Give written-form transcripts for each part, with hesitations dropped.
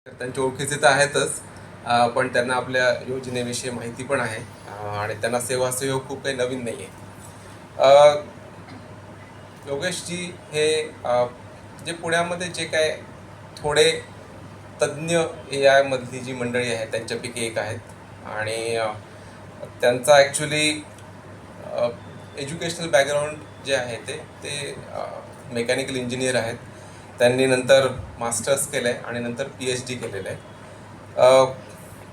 त्यांच्या ओळखीचे तर आहेतच, पण त्यांना आपल्या योजनेविषयी माहिती पण आहे आणि त्यांना सेवा सहयोग खूप काही नवीन नाही आहे. योगेशजी हे जे पुण्यामध्ये जे काय थोडे तज्ज्ञ ए आयमधली जी मंडळी आहे त्यांच्यापैकी एक आहेत आणि त्यांचा ॲक्च्युली एज्युकेशनल बॅकग्राऊंड जे आहे ते मेकॅनिकल इंजिनियर आहेत. त्यांनी नंतर मास्टर्स केलं आहे आणि नंतर PhD केलेलं आहे.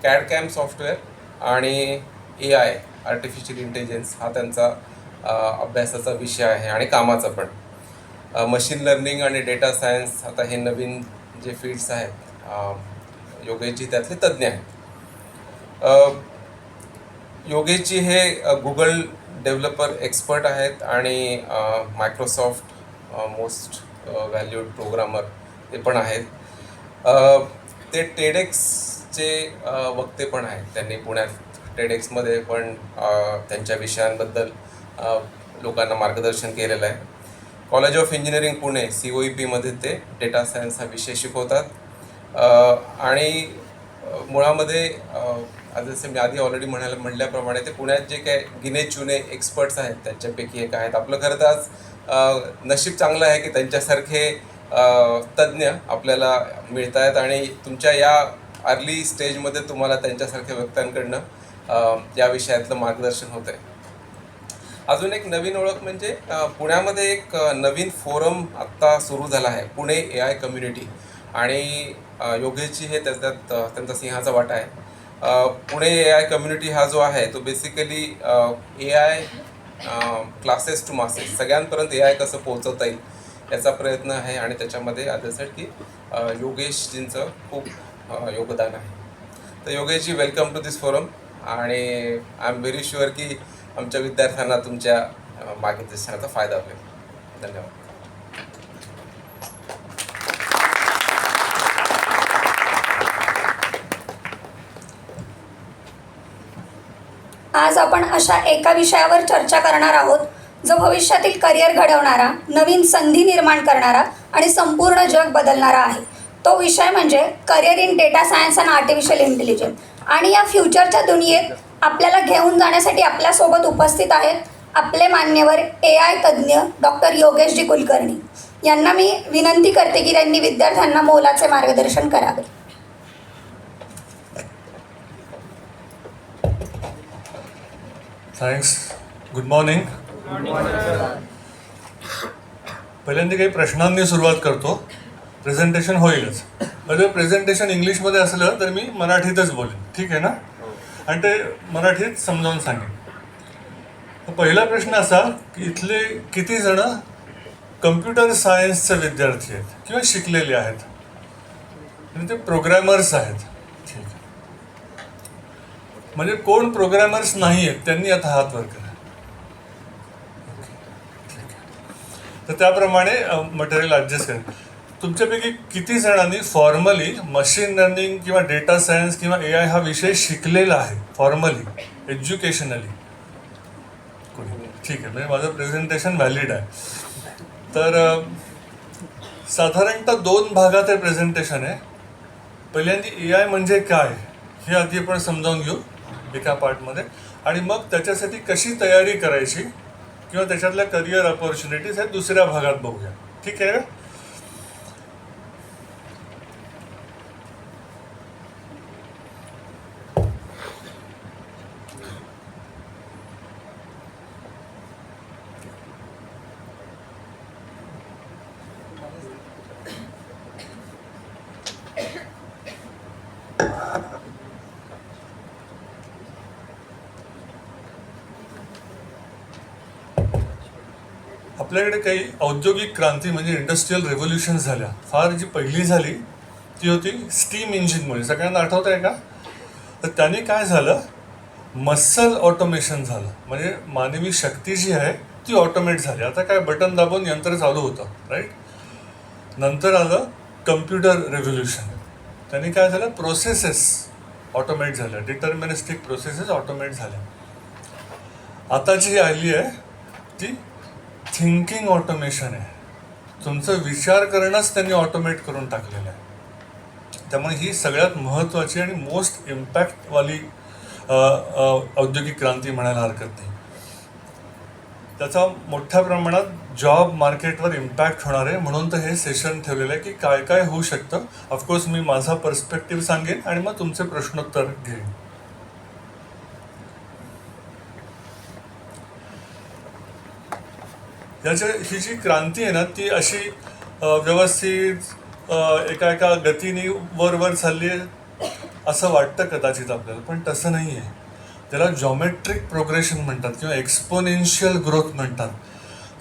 कॅड कॅम सॉफ्टवेअर आणि AI आर्टिफिशियल इंटेलिजन्स हा त्यांचा अभ्यासाचा विषय आहे आणि कामाचा पण. मशीन लर्निंग आणि डेटा सायन्स आता हे नवीन जे फील्ड्स आहेत, योगेशजी त्यातले तज्ज्ञ आहेत. योगेशजी हे गुगल डेव्हलपर एक्सपर्ट आहेत आणि मायक्रोसॉफ्ट मोस्ट व्हॅल्यूड प्रोग्रामर ते पण आहेत. ते टेडेक्सचे वक्ते पण आहेत. त्यांनी पुण्यात टेडेक्समध्ये पण त्यांच्या विषयांबद्दल लोकांना मार्गदर्शन केलेलं आहे. College of engineering Pune COEP ते डेटा सायन्स हा विषय शिकवतात आणि मुळामध्ये जसं मी आधी ऑलरेडी म्हटल्याप्रमाणे ते पुण्यात जे काय गिने चुने एक्सपर्ट्स आहेत त्यांच्यापैकी एक आहेत. आपलं खरं तर आज नशीब चांगलं आहे की त्यांच्यासारखे तज्ज्ञ आपल्याला मिळत आहेत आणि तुमच्या या अर्ली स्टेजमध्ये तुम्हाला त्यांच्यासारख्या व्यक्तींकडनं या विषयातलं मार्गदर्शन होतं आहे. अजून एक नवीन ओळख म्हणजे पुण्यामध्ये एक नवीन फोरम आत्ता सुरू झाला आहे, पुणे AI कम्युनिटी, आणि योगेशजी हे त्याच्यात त्यांचा सिंहाचा वाटा आहे. पुणे AI कम्युनिटी हा जो आहे तो basically AI classes to masses, सगळ्यांपर्यंत AI कसं पोहोचवता येईल याचा प्रयत्न आहे आणि त्याच्यामध्ये की योगेशजींचं खूप योगदान आहे. तर Yogeshji, welcome to this forum आणि आय एम व्हेरी शुअर की आमच्या विद्यार्थ्यांना तुमच्या मार्गदर्शनाचा फायदा होईल. धन्यवाद. आज आपण अशा एका विषयावर चर्चा करणार आहोत जो भविष्यातील करिअर घडवणारा, नवीन संधी निर्माण करणारा आणि संपूर्ण जग बदलणारा आहे. तो विषय म्हणजे career in data science and artificial intelligence. आणि या फ्युचरच्या दुनियेत आपल्याला घेऊन जाण्यासाठी आपल्यासोबत उपस्थित आहेत आपले मान्यवर AI तज्ज्ञ डॉक्टर योगेशजी कुलकर्णी. यांना मी विनंती करते की त्यांनी विद्यार्थ्यांना मोलाचे मार्गदर्शन करावे. थँक्स. Good morning. पहिल्यांदा काही प्रश्नांनी सुरुवात करतो. प्रेझेंटेशन होईलच, म्हणजे प्रेझेंटेशन इंग्लिशमध्ये असलं तर मी मराठीतच बोलेन, ठीक आहे ना? आणि ते मराठीत समजावून सांगेन. तर पहिला प्रश्न असा की इथले किती जण कम्प्युटर सायन्सचे विद्यार्थी आहेत किंवा शिकलेले आहेत, म्हणजे ते प्रोग्रॅमर्स आहेत? ठीक आहे. म्हणजे कोण प्रोग्रॅमर्स नाही आहेत त्यांनी आता हात वर करा. तर त्याप्रमाणे मटेरियल ॲडजस्ट करेल. तुमच्यापैकी किती जणांनी फॉर्मली मशीन लर्निंग किंवा डेटा सायन्स किंवा AI हा विषय शिकलेला आहे फॉर्मली, एज्युकेशनली? ठीक आहे, म्हणजे माझं प्रेझेंटेशन व्हॅलिड आहे. तर साधारणतः 2 भागात हे प्रेझेंटेशन आहे. पहिल्यांदा AI म्हणजे काय हे आधी आपण समजावून घेऊ एका पार्टमध्ये, आणि मग त्याच्यासाठी कशी तयारी करायची किंवा त्याच्यातल्या करिअर ऑपॉर्च्युनिटीज हे दुसऱ्या भागात बघूया. ठीक आहे? आपल्याकडे काही औद्योगिक क्रांती म्हणजे इंडस्ट्रियल रेव्होल्युशन झाल्या. फार जी पहिली झाली ती होती स्टीम इंजिनमुळे. सगळ्यांना आठवत आहे का? तर त्याने काय झालं, मसल ऑटोमेशन झालं, म्हणजे मानवी शक्ती जी आहे ती ऑटोमेट झाली. आता काय बटन दाबून यंत्र चालू होतं, राईट? नंतर आलं कम्प्युटर रेव्होल्युशन. त्याने काय झालं, प्रोसेसेस ऑटोमेट झाल्या, डिटर्मिनिस्टिक प्रोसेसेस ऑटोमेट झाल्या. आता जी आली आहे ती थिंकिंग ऑटोमेशन आहे. तुमचं विचार करणंच त्यांनी ऑटोमेट करून टाकलेलं आहे. त्यामुळे ही सगळ्यात महत्त्वाची आणि मोस्ट इम्पॅक्टवाली औद्योगिक क्रांती म्हणायला हरकत नाही. त्याचा मोठ्या प्रमाणात जॉब मार्केटवर इम्पॅक्ट होणार आहे, म्हणून तर हे सेशन ठेवलेलं आहे की काय काय होऊ शकतं. ऑफकोर्स मी माझा पर्स्पेक्टिव्ह सांगेन आणि मग तुमचे प्रश्नोत्तर घेईन. ही जी क्रांती आहे ना ती अशी व्यवस्थित एका गतीने वर चालली आहे असं वाटतं कदाचित आपल्याला, पण तसं नाही आहे. त्याला जॉमेट्रिक प्रोग्रेशन म्हणतात किंवा एक्सपोनेन्शियल ग्रोथ म्हणतात.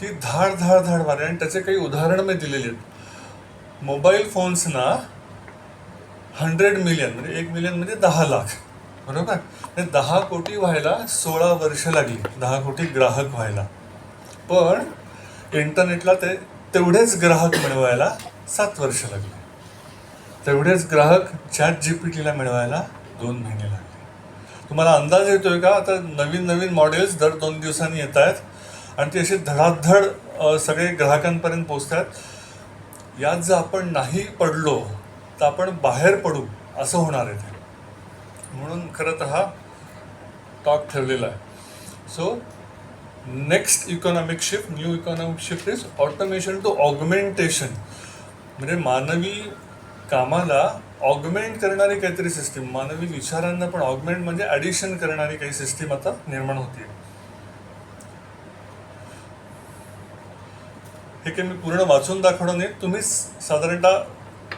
ती धाड वाढली आणि त्याचे काही उदाहरणं मी दिलेली आहेत. मोबाईल फोन्सना 100 मिलियन म्हणजे 1 मिलियन म्हणजे 10 लाख, बरोबर. 10 कोटी व्हायला 16 वर्ष लागली, 10 कोटी ग्राहक व्हायला. पण इंटरनेटला तेवढेच ग्राहक मिळवायला 7 वर्ष लागले. तेवढेच ग्राहक ChatGPTला मिळवायला 2 महिने लागले. तुम्हाला अंदाज येतोय का? आता नवीन मॉडेल्स दर 2 दिवसांनी येत आहेत आणि ते असे धडाधड सगळे ग्राहकांपर्यंत पोचत आहेत. यात जर आपण नाही पडलो तर आपण बाहेर पडू असं होणार आहे ते. म्हणून खरं तर हा टॉक ठेवलेला आहे. So next economic shift, new economic shift is automation to augmentation. म्हणजे मानवी कामाला ऑगमेंट करणारी काहीतरी सिस्टीम, मानवी विचारांना पण ऑगमेंट म्हणजे ॲडिशन करणारी काही सिस्टीम आता निर्माण होते. हे काही मी पूर्ण वाचून दाखवणार नाही, तुम्ही साधारणतः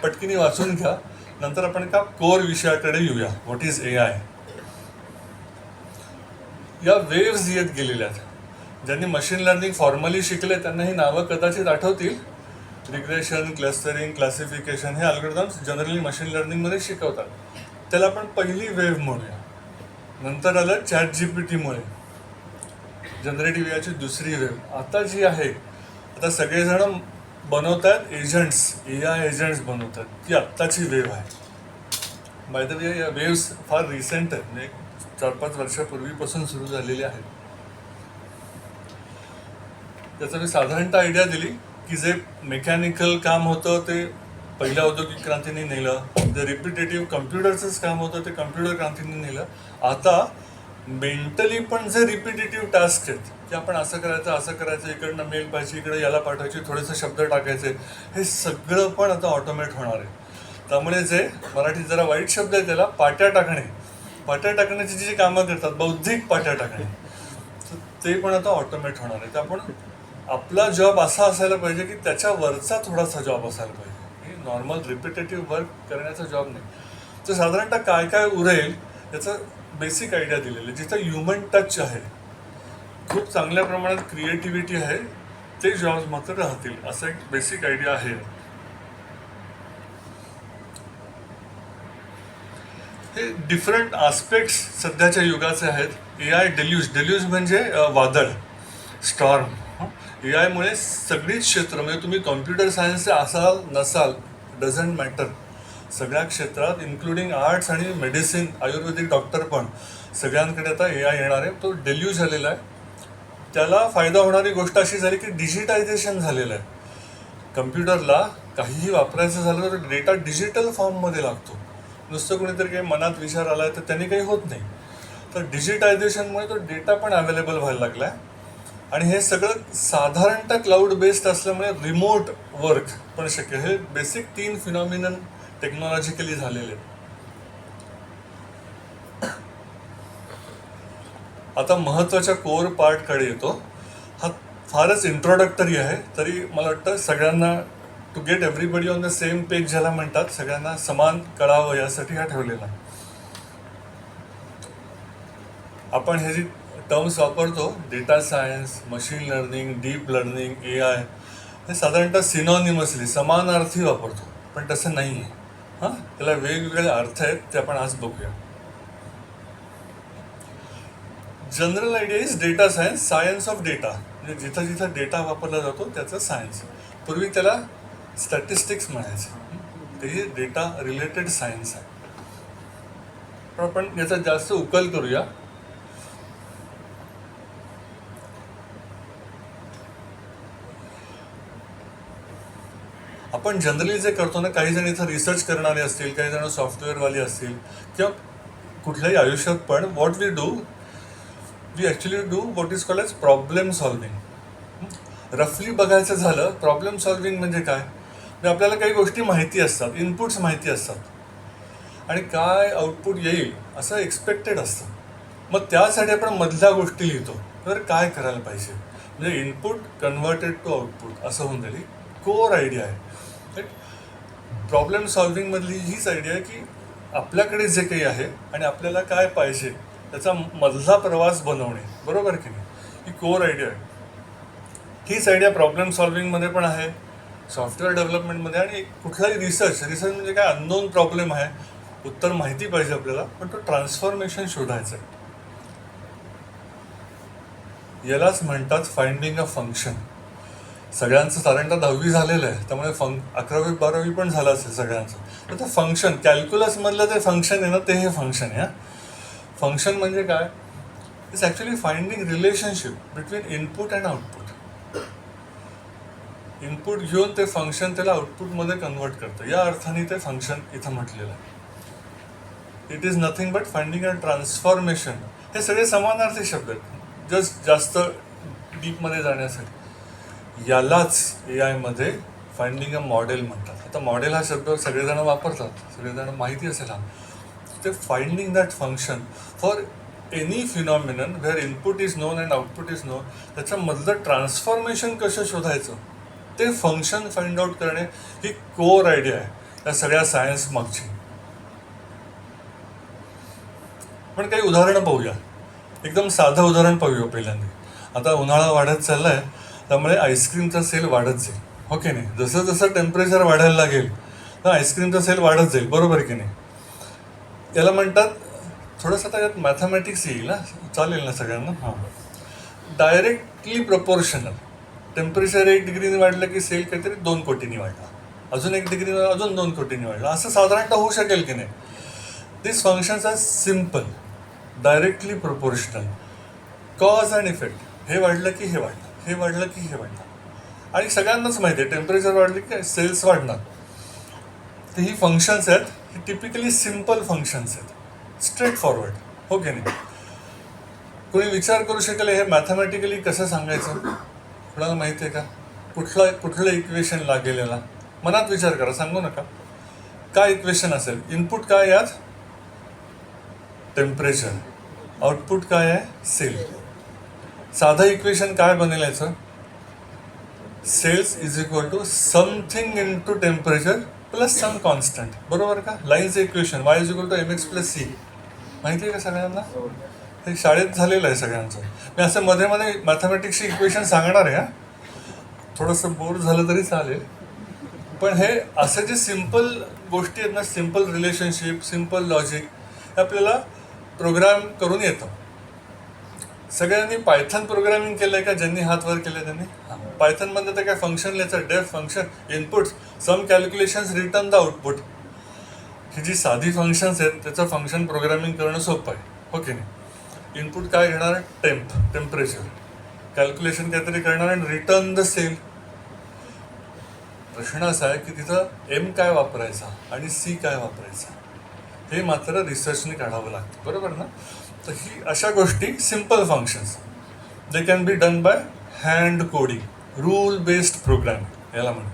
पटकीने वाचून घ्या. नंतर आपण एका कोर विषयाकडे येऊया, व्हॉट इज AI. या वेव्स येत गेलेल्या आहेत. ज्यांनी मशीन लर्निंग फॉर्मली शिकले त्यांना ही नावं कदाचित आठवतील. रिग्रेशन, क्लस्टरिंग, क्लासिफिकेशन हे अल्गोरिदम्स जनरली मशीन लर्निंगमध्ये शिकवतात. त्याला आपण पहिली वेव्ह म्हणूया. नंतर आलं ChatGPTमुळे जनरेटिव्ह एआयची दुसरी वेव्ह. आता जी आहे, आता सगळेजण बनवत आहेत एजंट्स, AI एजंट्स बनवतात, ती आत्ताची वेव्ह आहे. बाय द वे या वेव्स फार रिसेंट आहेत, म्हणजे 4-5 वर्षापूर्वीपासून सुरू झालेली आहेत. त्याचं मी साधारणतः आयडिया दिली की जे मेकॅनिकल काम होतं ते पहिल्या औद्योगिक क्रांतीने नेलं, जे रिपिटेटिव्ह कम्प्युटरचंच काम होतं ते कम्प्युटर क्रांतीने नेलं. आता मेंटली पण जे रिपिटेटिव्ह टास्क आहेत की आपण असं करायचं, इकडनं मेल पाहिजे, इकडे याला पाठवायची, थोडेसे शब्द टाकायचे, हे सगळं पण आता ऑटोमेट होणार आहे. त्यामुळे जे मराठीत जरा वाईट शब्द आहे त्याला पाट्या टाकण्याची जी कामं करतात, बौद्धिक पाट्या टाकणे, ते पण आता ऑटोमेट होणार आहे. तर आपण आपला जॉब असा असायला पाहिजे की त्याच्यावरचा थोडासा जॉब असायला पाहिजे, नॉर्मल रिपिटेटिव्ह वर्क करण्याचा जॉब नाही. तर साधारणतः काय उरेल याचं बेसिक आयडिया दिलेलं आहे. जिथं ह्युमन टच आहे, खूप चांगल्या प्रमाणात क्रिएटिव्हिटी आहे, ते जॉब्स मात्र राहतील, असं एक बेसिक आयडिया आहे. हे डिफरंट आस्पेक्ट्स सध्याच्या युगाचे आहेत. AI डेल्यूज म्हणजे वादळ, स्टॉर्म. AI मुळे सगळीच क्षेत्र, म्हणजे तुम्ही कॉम्प्युटर सायन्सचे असाल नसाल डझंट मॅटर, सगळ्या क्षेत्रात इन्क्लुडिंग आर्ट्स आणि मेडिसिन, आयुर्वेदिक डॉक्टर पण सगळ्यांकडे आता AI येणार आहे. तो डेल्यूज झालेला आहे. त्याला फायदा होणारी गोष्ट अशी झाली की डिजिटायझेशन झालेलं आहे. कम्प्युटरला काहीही वापरायचं झालं तर डेटा डिजिटल फॉर्ममध्ये लागतो. नुसतं कोणीतरी काही मनात विचार आला आहे तर त्यांनी काही होत नाही. तर डिजिटायझेशनमुळे तो डेटा पण अवेलेबल व्हायला लागला आहे. आणि हे सगळं साधारणतः क्लाउड बेस्ड असल्यामुळे रिमोट वर्क पण शक्य. हे बेसिक 3 फिनॉमिनन टेक्नॉलॉजिकली झालेले आहेत. आता महत्त्वाच्या कोर पार्टकडे येतो. हा फारच इंट्रोडक्टरी आहे, तरी मला वाटतं सगळ्यांना to get everybody on the same page ज्याला म्हणतात, सगळ्यांना समान कळावं यासाठी हा ठेवलेला. आपण हे जी टर्म्स वापरतो, data science, machine learning, deep learning, AI, हे साधारणतः सिनॉनिमसली समानार्थी वापरतो, पण तसं नाही आहे. त्याला वेगवेगळे अर्थ आहेत, ते आपण आज बघूया. General idea is data science, science of data. म्हणजे जिथं जिथं डेटा वापरला जातो त्याचं सायन्स. पूर्वी त्याला स्टॅटिस्टिक्स म्हणायचं, तेही डेटा रिलेटेड सायन्स आहे. पण आपण याचा जास्त उकल करूया. आपण आपण जनरली जे करतो ना, काही जण इथं रिसर्च करणारे असतील, काही जण सॉफ्टवेअरवाले असतील किंवा कुठल्याही आयुष्यात पण what we do, we actually do what is called as problem solving. रफली बघायचं झालं, प्रॉब्लेम सॉल्विंग म्हणजे काय, म्हणजे आपल्याला काही गोष्टी माहिती असतात, इनपुट्स माहिती असतात आणि काय आउटपुट येईल असं एक्सपेक्टेड असतं. मग त्यासाठी आपण मधल्या गोष्टी लिहितो, तर काय करायला पाहिजे, म्हणजे इनपुट कन्व्हर्टेड टू आउटपुट असं होऊन जाईल. कोर आयडिया आहे प्रॉब्लेम सॉल्विंगमधली. हीच आयडिया आहे की आपल्याकडे जे काही आहे आणि आपल्याला काय पाहिजे त्याचा मधला प्रवास बनवणे, बरोबर की नाही, ही कोर आयडिया आहे. हीच आयडिया प्रॉब्लेम सॉल्विंगमध्ये पण आहे, सॉफ्टवेअर डेव्हलपमेंटमध्ये आणि कुठलाही रिसर्च म्हणजे काय, अननोन प्रॉब्लेम आहे, उत्तर माहिती पाहिजे आपल्याला, पण तो ट्रान्सफॉर्मेशन शोधायचं आहे. यालाच म्हणतात फाइंडिंग अ फंक्शन. सगळ्यांचं साधारणतः 10वी झालेलं आहे, त्यामुळे 11वी 12वी पण झालं असेल सगळ्यांचं. तर ते फंक्शन, कॅल्क्युलसमधलं ते फंक्शन आहे ना, ते हे फंक्शन आहे. फंक्शन म्हणजे काय, it's actually finding relationship between input and output. Input घेऊन ते फंक्शन त्याला आउटपुटमध्ये कन्व्हर्ट करतं, या अर्थाने ते फंक्शन इथं म्हटलेलं आहे. It is nothing but finding a transformation. हे सगळे समानार्थी शब्द आहेत, जस्ट जास्त डीपमध्ये जाण्यासाठी. यालाच ए आयमध्ये फाइंडिंग अ मॉडेल म्हणतात. आता मॉडेल हा शब्द सगळेजण वापरतात, सगळेजण माहिती असेल. हा ते finding that function for any phenomenon where input is known and output is known, त्याच्यामधलं ट्रान्सफॉर्मेशन कसं शोधायचं ते फंक्शन फाइंड आउट करणे, ही कोर आयडिया आहे या सगळ्या सायन्स मागची. पण काही उदाहरणं पाहूया. एकदम साधं उदाहरण पाहूया पहिल्यांदा. आता उन्हाळा वाढत चालला आहे, त्यामुळे आईस्क्रीमचा सेल वाढत जाईल, हो की नाही. जसं जसं टेम्परेचर वाढायला लागेल तर आईस्क्रीमचा सेल वाढत जाईल, बरोबर की नाही. याला म्हणतात, थोडंसं आता यात मॅथमॅटिक्स येईल ना, चालेल ना सगळ्यांना. हां, डायरेक्टली प्रपोर्शनल. टेम्परेचर 1 डिग्रीने वाढलं की सेल काहीतरी 2 कोटींनी वाढला, अजून 1 डिग्रीने अजून 2 कोटींनी वाढला, असं साधारणतः होऊ शकेल की नाही. This functions are simple, directly proportional, cause and effect. हे वाढलं की हे वाढलं, हे वाढलं की हे वाढलं, आणि सगळ्यांनाच माहिती आहे टेम्परेचर वाढले की सेल्स वाढणार. तर ही फंक्शन्स आहेत, ही टिपिकली सिम्पल फंक्शन्स आहेत, स्ट्रेट फॉरवर्ड, हो की नाही. कोणी विचार करू शकेल हे मॅथमॅटिकली कसं सांगायचं, कुणाला माहिती आहे का, कुठलं इक्वेशन लागेल याला, मनात विचार करा, सांगू नका. काय इक्वेशन असेल, इनपुट काय यात टेम्परेचर, आउटपुट काय आहे सेल. साधं इक्वेशन काय बनेल याचं, sales is equal to something into temperature plus some constant, बरोबर का. लाईनचं equation Y is equal to mx plus C, माहिती आहे का सगळ्यांना, हे शाळेत झालेलं आहे सगळ्यांचं. मी असं मध्ये मध्ये मॅथमॅटिक्सची इक्वेशन सांगणार आहे. थोडंसं बोर झालं तरी चालेल, पण हे असं जे सिम्पल गोष्टी आहेत ना, सिम्पल रिलेशनशिप, सिम्पल लॉजिक, हे आपल्याला प्रोग्राम करून येतं. सगळ्यांनी पायथन प्रोग्रामिंग केलं आहे का, ज्यांनी हात वर केले त्यांनी. पायथनमध्ये तर काय फंक्शन लिहायचं, def function, inputs, some calculations, return the output. ही जी साधी फंक्शन्स आहेत त्याचं फंक्शन प्रोग्रामिंग करणं सोपं आहे, हो की नाही. इनपुट काय घेणार, टेम्परेचर, कॅल्क्युलेशन काहीतरी करणार आणि रिटर्न द सेल. प्रश्न असा आहे की तिथं एम काय वापरायचा आणि सी काय वापरायचा, हे मात्र रिसर्चने काढावं लागतं, बरोबर ना. तर ही अशा गोष्टी simple functions, they can be done by hand coding, rule based programming याला म्हणून.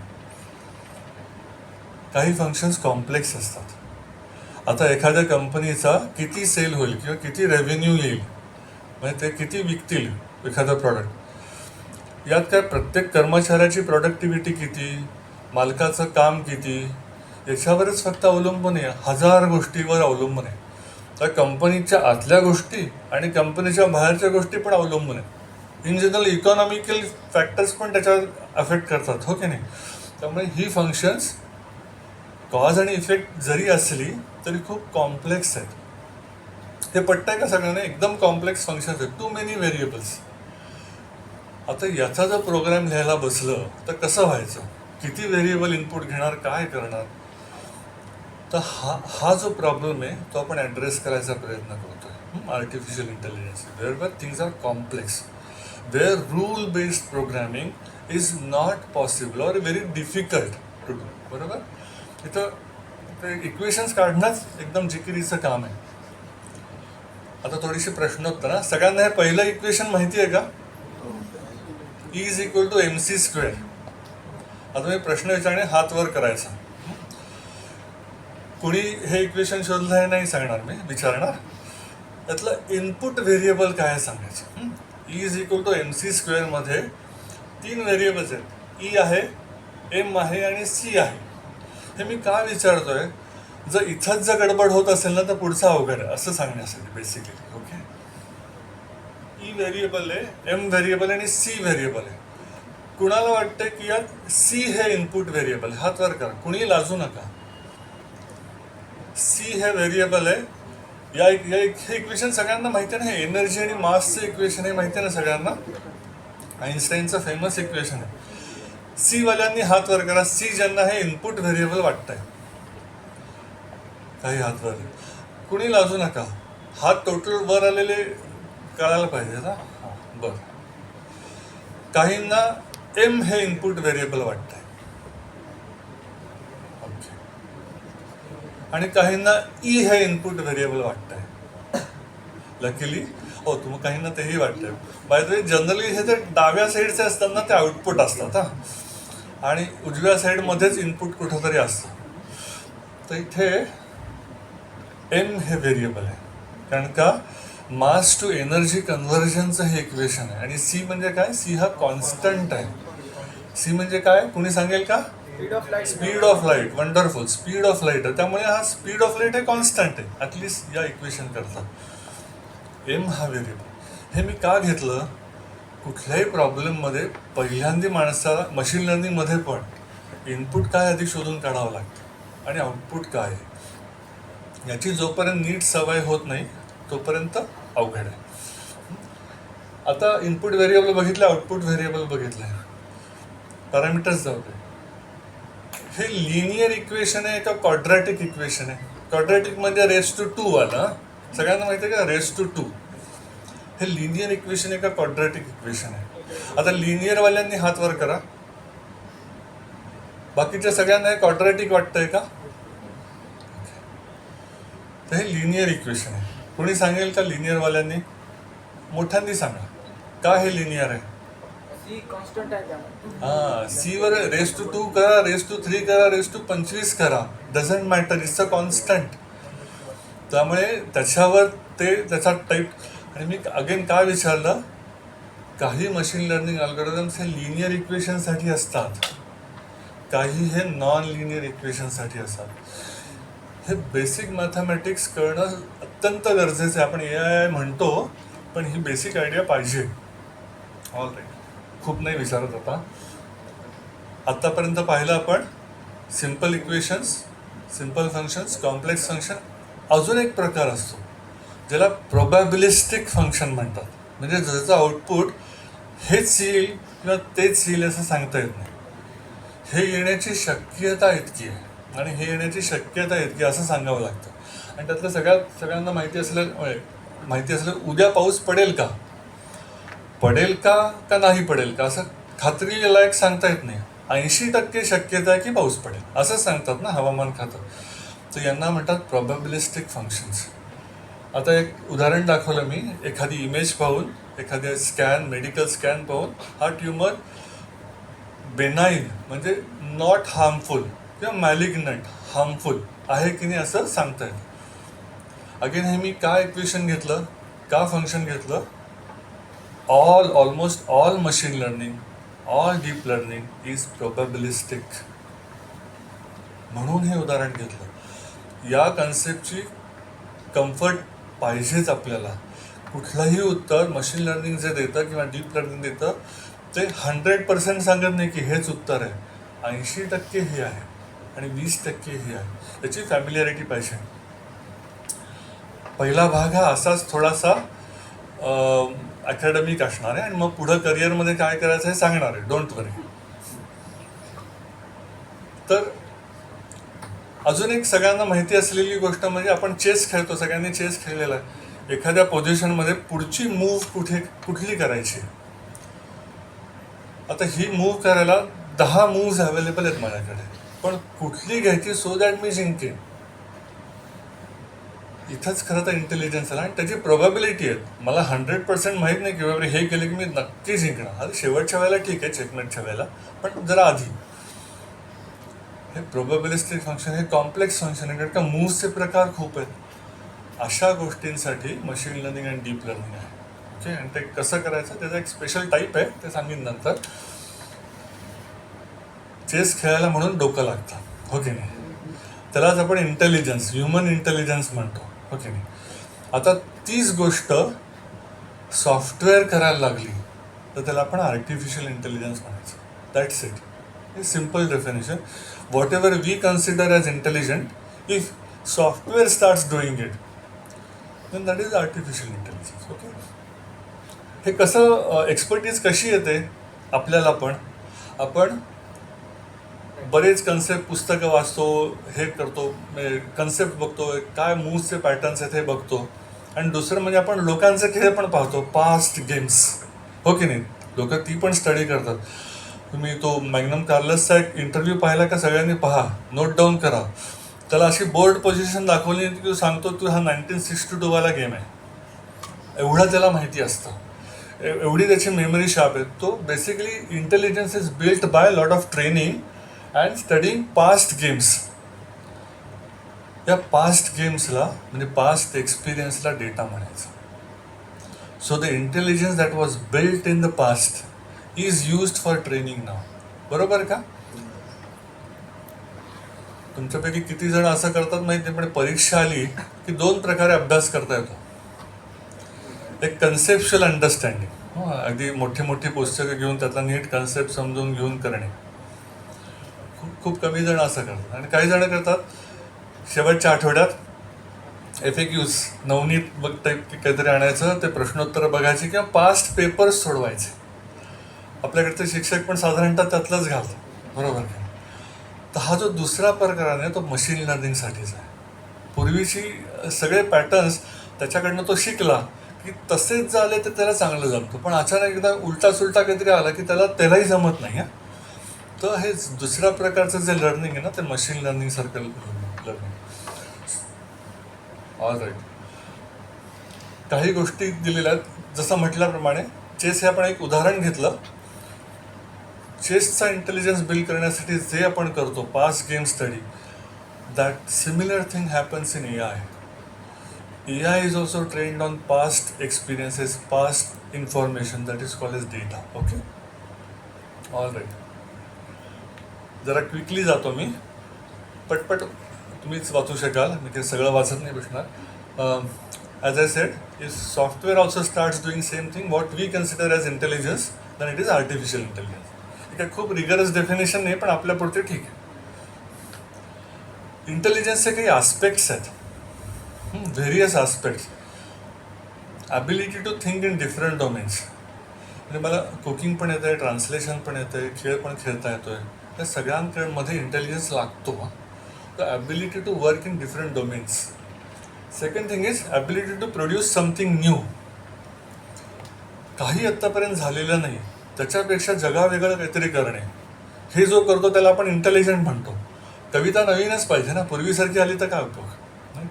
काही फंक्शन्स कॉम्प्लेक्स असतात. आता एखाद्या कंपनीचा किती सेल होईल किंवा किती रेव्हेन्यू येईल, म्हणजे ते किती विकतील एखादं प्रॉडक्ट, यात काय प्रत्येक कर्मचाऱ्याची प्रॉडक्टिव्हिटी किती, मालकाचं काम किती, याच्यावरच फक्त अवलंबून आहे, 1000 गोष्टीवर अवलंबून आहे. तर कंपनीच्या आतल्या गोष्टी आणि कंपनीच्या बाहेरच्या गोष्टी पण अवलंबून आहेत. इन जनरल इकॉनॉमिकल फॅक्टर्स पण त्याच्यावर अफेक्ट करतात, हो की नाही. त्यामुळे ही फंक्शन्स कॉज आणि इफेक्ट जरी असली तरी खूप कॉम्प्लेक्स आहेत. हे पटतंय का सगळ्यांना, एकदम कॉम्प्लेक्स फंक्शन्स आहेत, टू मेनी व्हेरिएबल्स. आता याचा जर प्रोग्राम लिहायला बसलं तर कसं व्हायचं, किती व्हेरिएबल इनपुट घेणार, काय करणार. तर हा जो प्रॉब्लेम आहे तो आपण ॲड्रेस करायचा प्रयत्न करतो artificial intelligence, where things are complex, where rule based programming is not possible or very difficult. To do. बरोबर. इथं ते इक्वेशन्स काढणंच एकदम जिकिरीचं काम आहे. आता थोडीशी प्रश्नोत्तर. सगळ्यांना हे पहिलं इक्वेशन माहिती आहे का? E = mc². आता मी प्रश्न विचारणे, हात वर करायचा. कुणी हे इक्वेशन शोधलं हे नाही सांगणार, मी विचारणार. त्यातलं इनपुट व्हेरिएबल काय आहे सांगायचं. E mc² मध्ये 3 व्हेरिएबल्स आहेत. E आहे, M आहे आणि C आहे. हे मी का विचारतोय, जर इथंच जर गडबड होत असेल ना तर पुढचं अवघड आहे असं सांगण्यासाठी बेसिकली. ओके. E व्हेरिएबल आहे, M व्हेरिएबल आणि C व्हेरिएबल आहे. कुणाला वाटतं की यात C हे इनपुट व्हेरिएबल? हात वर करा, कुणी लाजू नका. C हे व्हेरिएबल आहे. हे इक्वेशन सगळ्यांना माहिती आहे ना. हे एनर्जी आणि मासचं इक्वेशन आहे, माहिती आहे ना सगळ्यांना. आईन्स्टाईनचं फेमस इक्वेशन आहे. C वाल्यांनी हात वर करा. C ज्यांना हे इनपुट व्हेरिएबल वाटतंय, काही हात वर. कुणी लाजू नका. हात टोटल वर आलेले कळायला पाहिजे ना. बरं. काहींना M हे इनपुट व्हेरिएबल वाटतंय, ओके. आणि काहींना E हे इनपुट व्हेरिएबल वाटतंय. लकीली तुम्हाला काहींना तेही वाटतंय. बाय द वे, जनरली हे तर डाव्या साईडचे असतात ना, ते आउटपुट असतात आणि उजव्या साईडमध्येच इनपुट कुठंतरी असतं. तर इथे M हे व्हेरिएबल आहे, कारण का मास टू एनर्जी कन्व्हर्जनचं हे इक्वेशन आहे. आणि C म्हणजे काय? C हा कॉन्स्टंट आहे. C म्हणजे काय, कुणी सांगेल का? Speed of light. Wonderful. Speed of light आहे, त्यामुळे हा स्पीड ऑफ लाईट हे कॉन्स्टंट आहे, ॲटलिस्ट या इक्वेशन करता. M हा व्हेरिएबल. हे मी का घेतलं, कुठल्याही प्रॉब्लेममध्ये पहिल्यांदा माणसाला मशीन लर्निंगमध्ये पण इनपुट काय आधी शोधून काढावं लागतं आणि आउटपुट काय आहे. याची जोपर्यंत नीट सवय होत नाही तोपर्यंत अवघड आहे. आता इनपुट व्हेरिएबल बघितलं, आउटपुट व्हेरिएबल बघितलं, पॅरामीटर्स जाऊ दे. हे लिनियर इक्वेशन आहे का क्वाड्रॅटिक इक्वेशन आहे? क्वाड्रॅटिक म्हणजे रेस टू 2 आला. सगळ्यांना माहिती आहे का रेस टू 2? हे लिनियर इक्वेशन आहे का क्वाड्रॅटिक इक्वेशन आहे? आता लिनियरवाल्यांनी हात वर करा. बाकीच्या सगळ्यांना हे क्वाड्रॅटिक वाटतंय का? तर हे लिनियर इक्वेशन आहे. कोणी सांगेल का लिनियरवाल्यांनी? मोठ्यांनी सांगा, का हे लिनियर आहे? C वर रेस टू 2 करा, रेस टू 3 करा, रेस टू 25 करा, doesn't matter, it's a constant. त्यामुळे त्याच्यावर ते त्याचा टाईप. आणि मी अगेन काय विचारलं, काही मशीन लर्निंग अल्गोरिदम्स हे लिनियर इक्वेशनसाठी असतात, काही हे नॉन लिनियर इक्वेशनसाठी असतात. हे बेसिक मॅथमॅटिक्स कळणं अत्यंत गरजेचं आहे. आपण AI म्हणतो, पण ही बेसिक आयडिया पाहिजे. All right. खूप नाही विचारत आता. आत्तापर्यंत पाहिलं आपण simple equations, simple functions, complex function. अजून एक प्रकार असतो ज्याला प्रोबॅबिलिस्टिक फंक्शन म्हणतात. म्हणजे ज्याचं आउटपुट हेच येईल किंवा तेच येईल असं सांगता येत नाही. हे येण्याची शक्यता इतकी आहे आणि हे येण्याची शक्यता इतकी असं सांगावं लागतं. आणि त्यातलं सगळ्यांना माहिती असलं उद्या पाऊस पडेल का नाही पडेल का असं खात्रीलायक सांगता येत नाही. 80% शक्यता आहे की पाऊस पडेल असं सांगतात ना हवामान खातं. तर यांना म्हणतात प्रोबॅबिलिस्टिक फंक्शन्स. आता एक उदाहरण दाखवलं मी. एखादी इमेज पाहून, एखाद्या मेडिकल स्कॅन पाहून हा ट्युमर बेनाईन म्हणजे नॉट हार्मफुल किंवा मॅलिग्नंट हार्मफुल आहे की नाही असं सांगता येतं. अगेन हे मी का इक्वेशन घेतलं, का फंक्शन घेतलं? Almost all machine learning, all deep learning is probabilistic, म्हणून हे उदाहरण घेतलं. या कन्सेप्टची कम्फर्ट पाहिजेच आपल्याला. कुठलंही उत्तर मशीन लर्निंग जे देतं किंवा डीप लर्निंग देतं ते 100% सांगत नाही की हेच उत्तर आहे. 80% हे आहे आणि 20% हे आहे. याची फॅमिलिअरिटी पाहिजे. पहिला भाग हा असाच थोडासा अकॅडमिक असणार आहे आणि मग पुढं करिअरमध्ये काय करायचं हे सांगणार आहे. डोंट वरी. तर अजून एक सगळ्यांना माहिती असलेली गोष्ट म्हणजे आपण चेस खेळतो, सगळ्यांनी चेस खेळलेला आहे. एखाद्या पोझिशनमध्ये पुढची मूव्ह कुठली करायची. आता ही मूव्ह करायला 10 मूव्ज अवेलेबल आहेत माझ्याकडे. पण कुठली घ्यायची सो दॅट मी जिंकेन. इथंच खरं तर इंटेलिजन्स आला आणि त्याची प्रोबॅबिलिटी आहे. मला 100% माहीत नाही की बाबा हे केलं की मी नक्की जिंकणार. आता शेवटच्या वेळेला ठीक आहे, चेकमेटच्या वेळेला, पण जरा आधी हे प्रोबॅबिलिस्टिक फंक्शन हे कॉम्प्लेक्स फंक्शन आहे, कारण का मूव्सचे प्रकार खूप आहेत. अशा गोष्टींसाठी मशीन लर्निंग आणि डीप लर्निंग आहे. ओके, आणि ते कसं करायचं त्याचा एक स्पेशल टाईप आहे, ते सांगेन नंतर. चेस खेळायला म्हणून डोकं लागतं, हो की नाही? त्यालाच आपण इंटेलिजन्स, ह्युमन इंटेलिजन्स म्हणतो, हो की नाही? आता तीच गोष्ट सॉफ्टवेअर करायला लागली तर त्याला आपण आर्टिफिशियल इंटेलिजन्स म्हणायचं. That's it. हे simple definition. Whatever we consider as intelligent, if software starts doing it, then that is artificial intelligence. Okay, हे कसं एक्सपर्टीज कशी येते आपल्याला पण? आपण बरेच कन्सेप्ट पुस्तकं वाचतो, हे करतो, कन्सेप्ट बघतो, काय मूव्सचे पॅटर्न्स आहेत हे बघतो. आणि दुसरं म्हणजे आपण लोकांचे खेळ पण पाहतो, पास्ट गेम्स, हो की नाही? लोक ती पण स्टडी करतात. तुम्ही तो मॅग्नम कार्लसचा एक इंटरव्ह्यू पाहिला का? सगळ्यांनी पहा, नोट डाऊन करा. त्याला अशी बोर्ड पोझिशन दाखवली की तू सांगतो तू हा 1962 वाला गेम आहे, एवढं त्याला माहिती असतं, एवढी त्याची मेमरी शार्प आहे. तो basically intelligence is built by lot of training and studying past games. या पास्ट गेम्सला म्हणजे पास्ट एक्सपिरियन्सला डेटा म्हणायचं. So the intelligence that was built in the past is used for training now. बरोबर का? तुमच्यापैकी किती जण असं करतात माहिती नाही, पण परीक्षा आली की 2 प्रकारे अभ्यास करता येतो. एक कन्सेप्च्युअल अंडरस्टँडिंग, अगदी मोठी मोठी पुस्तकं घेऊन त्यातला नीट कन्सेप्ट समजून घेऊन करणे. खूप कमी जण असं करतात. आणि काही जण करतात शेवटच्या आठवड्यात FAQs नवनीत बघ टाईप काहीतरी आणायचं, ते प्रश्नोत्तर बघायचे किंवा पास्ट पेपर्स सोडवायचे. आपल्याकडचे शिक्षक पण साधारणतः त्यातलंच घालतात, बरोबर का? तर हा जो दुसरा प्रकार आहे तो मशीन लर्निंगसाठीच आहे. पूर्वीची सगळे पॅटर्न्स त्याच्याकडनं तो शिकला की तसेच झाले तर त्याला चांगलं जमतं, पण अचानक एकदा उलटा सुलटा काहीतरी आला की त्यालाही जमत नाही. तर हे दुसऱ्या प्रकारचं जे लर्निंग आहे ना, ते मशीन लर्निंग सारखं लर्निंग. All right. काही गोष्टी दिलेल्या आहेत, जसं म्हटल्याप्रमाणे चेस हे आपण एक उदाहरण घेतलं. चेसचा इंटेलिजन्स बिल्ड करण्यासाठी जे आपण करतो past game study, that similar thing happens in AI. AI is also trained on past experiences, past information, that is called as data. Okay? All right. जरा क्विकली जातो मी, पटपट तुम्हीच वाचू शकाल, मी ते सगळं वाचत नाही बसणार. As I said, if software also starts doing same thing what we consider as intelligence, then it is artificial intelligence. हे काय खूप रिगरस डेफिनेशन नाही, पण आपल्यापुरते ठीक आहे. इंटेलिजन्सचे काही आस्पेक्ट्स आहेत, various aspects. Ability to think in different domains. म्हणजे मला कुकिंग पण येतं आहे, ट्रान्सलेशन पण येतं आहे, खेळ पण खेळता येतो आहे. या सगळ्यांमध्ये इंटेलिजन्स लागतो. तर ability to work in different domains. Second thing is ability to produce something new. काही आत्तापर्यंत झालेलं नाही त्याच्यापेक्षा जगावेगळं काहीतरी करणे, हे जो करतो त्याला आपण इंटेलिजंट म्हणतो. कविता नवीनच पाहिजे ना, पूर्वीसारखी आली तर काय उपयोग.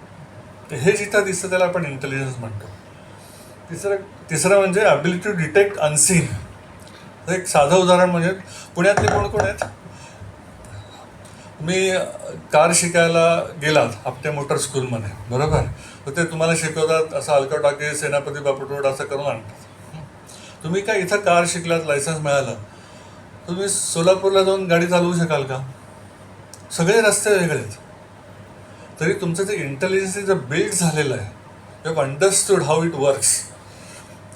तर हे जिथं दिसतं त्याला आपण इंटेलिजन्स म्हणतो. तिसरं म्हणजे ॲबिलिटी टू डिटेक्ट अनसीन. एक साधं उदाहरण म्हणजे पुण्यातले कोण आहेत? मी कार शिकायला गेलात आपल्या मोटर स्कूलमध्ये, बरोबर? तर ते तुम्हाला शिकवतात असं अलका टाके, सेनापती बापू रोड असं करून आणतात. तुम्ही काय इथं कार शिकलात, लायसन्स मिळालं, तुम्ही सोलापूरला जाऊन गाडी चालवू शकाल का? सगळे रस्ते वेगळे आहेत. तरी तुमचं जे इंटेलिजन्स जे बिल्ड झालेलं आहे, you have understood how it works.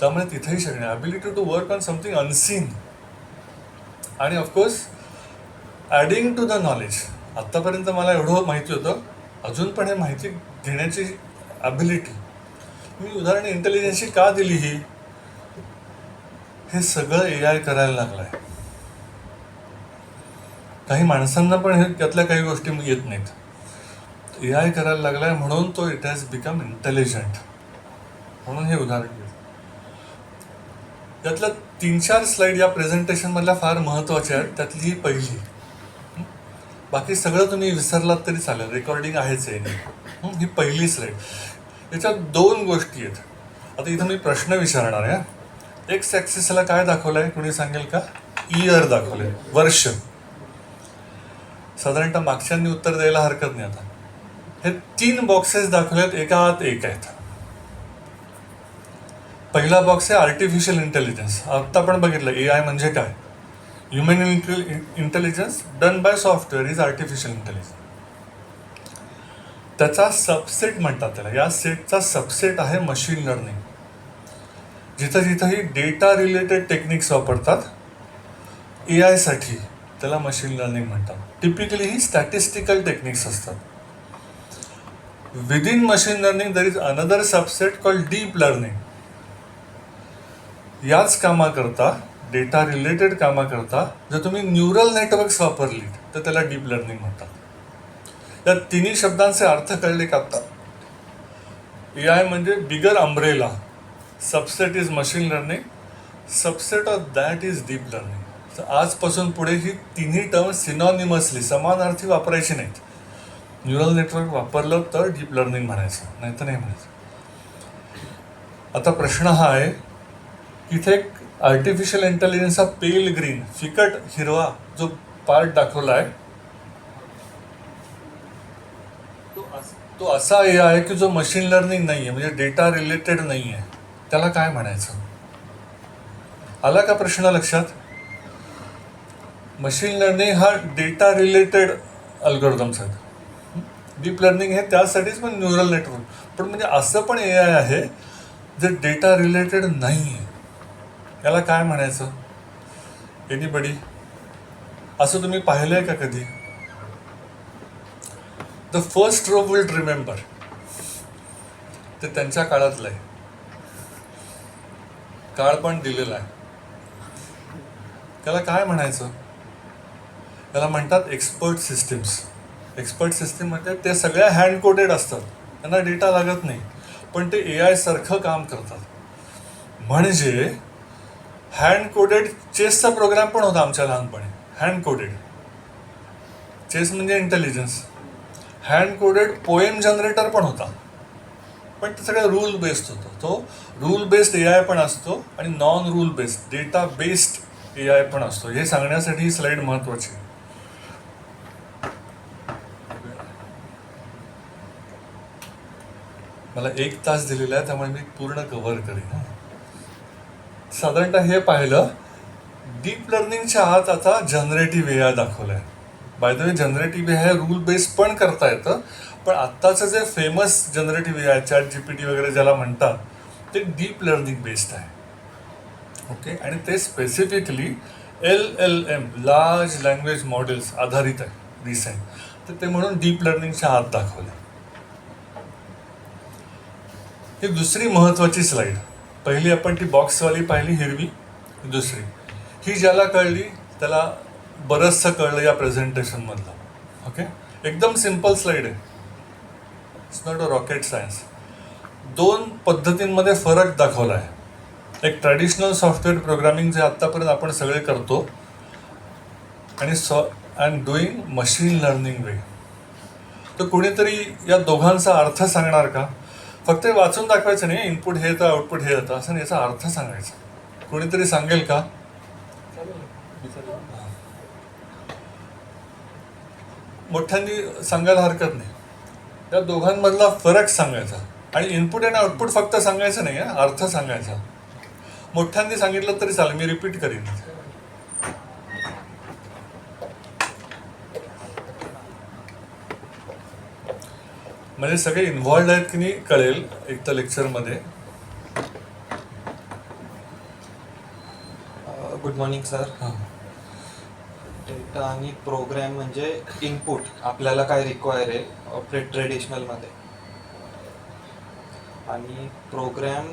त्यामुळे तिथेही शिकणे, ability to work on something unseen. आणि of course adding to the knowledge. आत्तापर्यंत मला एवढं माहिती होतं, अजून पण हे माहिती घेण्याची ॲबिलिटी. मी उदाहरण इंटेलिजन्सची का दिली ही? हे सगळं AI करायला लागलं आहे. काही माणसांना पण हे त्यातल्या काही गोष्टी येत नाहीत. AI करायला लागला आहे म्हणून तो इट हॅज बिकम इंटेलिजंट. म्हणून हे उदाहरण घेतलं. त्यातल्या 3-4 स्लाईड या प्रेझेंटेशनमधल्या फार महत्त्वाच्या आहेत. त्यातली ही पहिली. बाकी सगळं तुम्ही विसरलात तरी चालेल, रेकॉर्डिंग आहेच आहे. ही पहिली स्लाईड. याच्यात 2 गोष्टी आहेत. आता इथं मी प्रश्न विचारणार आहे. एक्स ॲक्सिसला काय दाखवलं आहे, कोणी सांगेल का? इयर दाखवलं आहे, वर्ष. साधारणतः मागच्यांनी उत्तर द्यायला हरकत नाही. आता हे 3 बॉक्सेस दाखवले आहेत, एका आत एक आहेत. पहिला बॉक्स आहे आर्टिफिशियल इंटेलिजन्स. आत्ता आपण बघितलं AI म्हणजे काय. Human intelligence done by software is artificial intelligence. त्याचा सबसेट म्हणतात त्याला. या सेटचा सबसेट आहे मशीन लर्निंग. जिथं जिथंही डेटा रिलेटेड टेक्निक्स वापरतात AI साठी, त्याला मशीन लर्निंग म्हणतात. टिपिकली ही स्टॅटिस्टिकल टेक्निक्स असतात. Within machine learning there is another subset called deep learning. याच कामाकरता, डेटा रिलेटेड कामाकरता जर तुम्ही न्यूरल नेटवर्क्स वापरली तर त्याला डीप लर्निंग म्हणतात. या तिन्ही शब्दांचे अर्थ कळले का आता? AI म्हणजे bigger umbrella, subset is machine learning, subset of that is deep learning. तर आजपासून पुढे ही तिन्ही टर्म सिनॉनिमसली, समानार्थी वापरायची नाहीत. न्यूरल नेटवर्क वापरलं तर डीप लर्निंग म्हणायचं, नाही तर नाही म्हणायचं. आता प्रश्न हा आहे, इथे एक आर्टिफिशियल इंटेलिजन्सचा पेल ग्रीन, फिकट हिरवा जो पार्ट दाखवला आहे, तो असा AI आहे की जो मशीन लर्निंग नाही आहे, म्हणजे डेटा रिलेटेड नाही आहे. त्याला काय म्हणायचं? आला का प्रश्न लक्षात? मशीन लर्निंग हा डेटा रिलेटेड अल्गोरिदम्स आहेत. डीप लर्निंग हे त्यासाठीच पण न्यूरल नेटवर्क. पण म्हणजे असं पण AI आहे जे डेटा रिलेटेड नाही आहे. याला काय म्हणायचं? एनीबडी? असं तुम्ही पाहिलंय का कधी? The first row will remember. ते त्यांच्या काळातलं आहे. काळ पण दिलेला आहे. त्याला काय म्हणायचं? त्याला म्हणतात एक्सपर्ट सिस्टीम्स. एक्सपर्ट सिस्टीम म्हणजे ते सगळ्या हँड कोडेड असतात, त्यांना डेटा लागत नाही, पण ते AI सारखं काम करतात. म्हणजे हँड कोडेड चेसचा प्रोग्राम पण होता आमच्या लहानपणी. हँड कोडेड चेस म्हणजे intelligence. Hand coded poem generator पण होता, पण ते सगळं रूल बेस्ड होतं. तो रूल बेस्ड AI पण असतो आणि non rule based, data based AI पण असतो. हे सांगण्यासाठी ही स्लाईड महत्त्वाची आहे. मला 1 तास दिलेला आहे, त्यामुळे मी पूर्ण कव्हर करेन. साधारणतः हे पाहिलं. डीप लर्निंगच्या आत आता जनरेटिव्ह AI दाखवलं आहे. By the way, generative AI rule based पण करता येतं, पण आत्ताचं जे फेमस जनरेटिव्ह AI, ChatGPT वगैरे ज्याला म्हणतात, ते डीप लर्निंग बेस्ड आहे. ओके, आणि ते specifically LLM, large language models आधारित आहे रिसेंट. तर ते म्हणून डीप लर्निंगच्या आत दाखवलं. ही दुसरी महत्त्वाची स्लाईड. पहिली आपण ती बॉक्सवाली पाहिली हिरवी. दुसरी ही ज्याला कळली त्याला बरंचसं कळलं या प्रेझेंटेशनमधलं. ओके, एकदम सिम्पल स्लाईड आहे. It's not a rocket science. 2 पद्धतींमध्ये फरक दाखवला आहे. एक ट्रॅडिशनल सॉफ्टवेअर प्रोग्रामिंग जे आत्तापर्यंत आपण सगळे करतो, आणि डुईंग मशीन लर्निंग वे. तर कुणीतरी या दोघांचा अर्थ सांगणार का? फक्त वाचून दाखवायचं नाही, इनपुट हे येतं आउटपुट हे येतं असं नाही, याचा अर्थ सांगायचा. कोणीतरी सांगेल का? मोठ्यांनी सांगायला हरकत नाही. या दोघांमधला फरक सांगायचा आणि इनपुट आणि आउटपुट फक्त सांगायचं नाही, अर्थ सांगायचा. मोठ्यांनी सांगितलं तरी चालेल, मी रिपीट करीन. म्हणजे सगळे इन्व्हॉल्ड आहेत की नाही कळेल एक तर लेक्चरमध्ये. Good morning sir. हां, डेटा आणि प्रोग्रॅम म्हणजे इनपुट आपल्याला काय रिक्वायर आहे ट्रेडिशनलमध्ये, आणि प्रोग्रॅम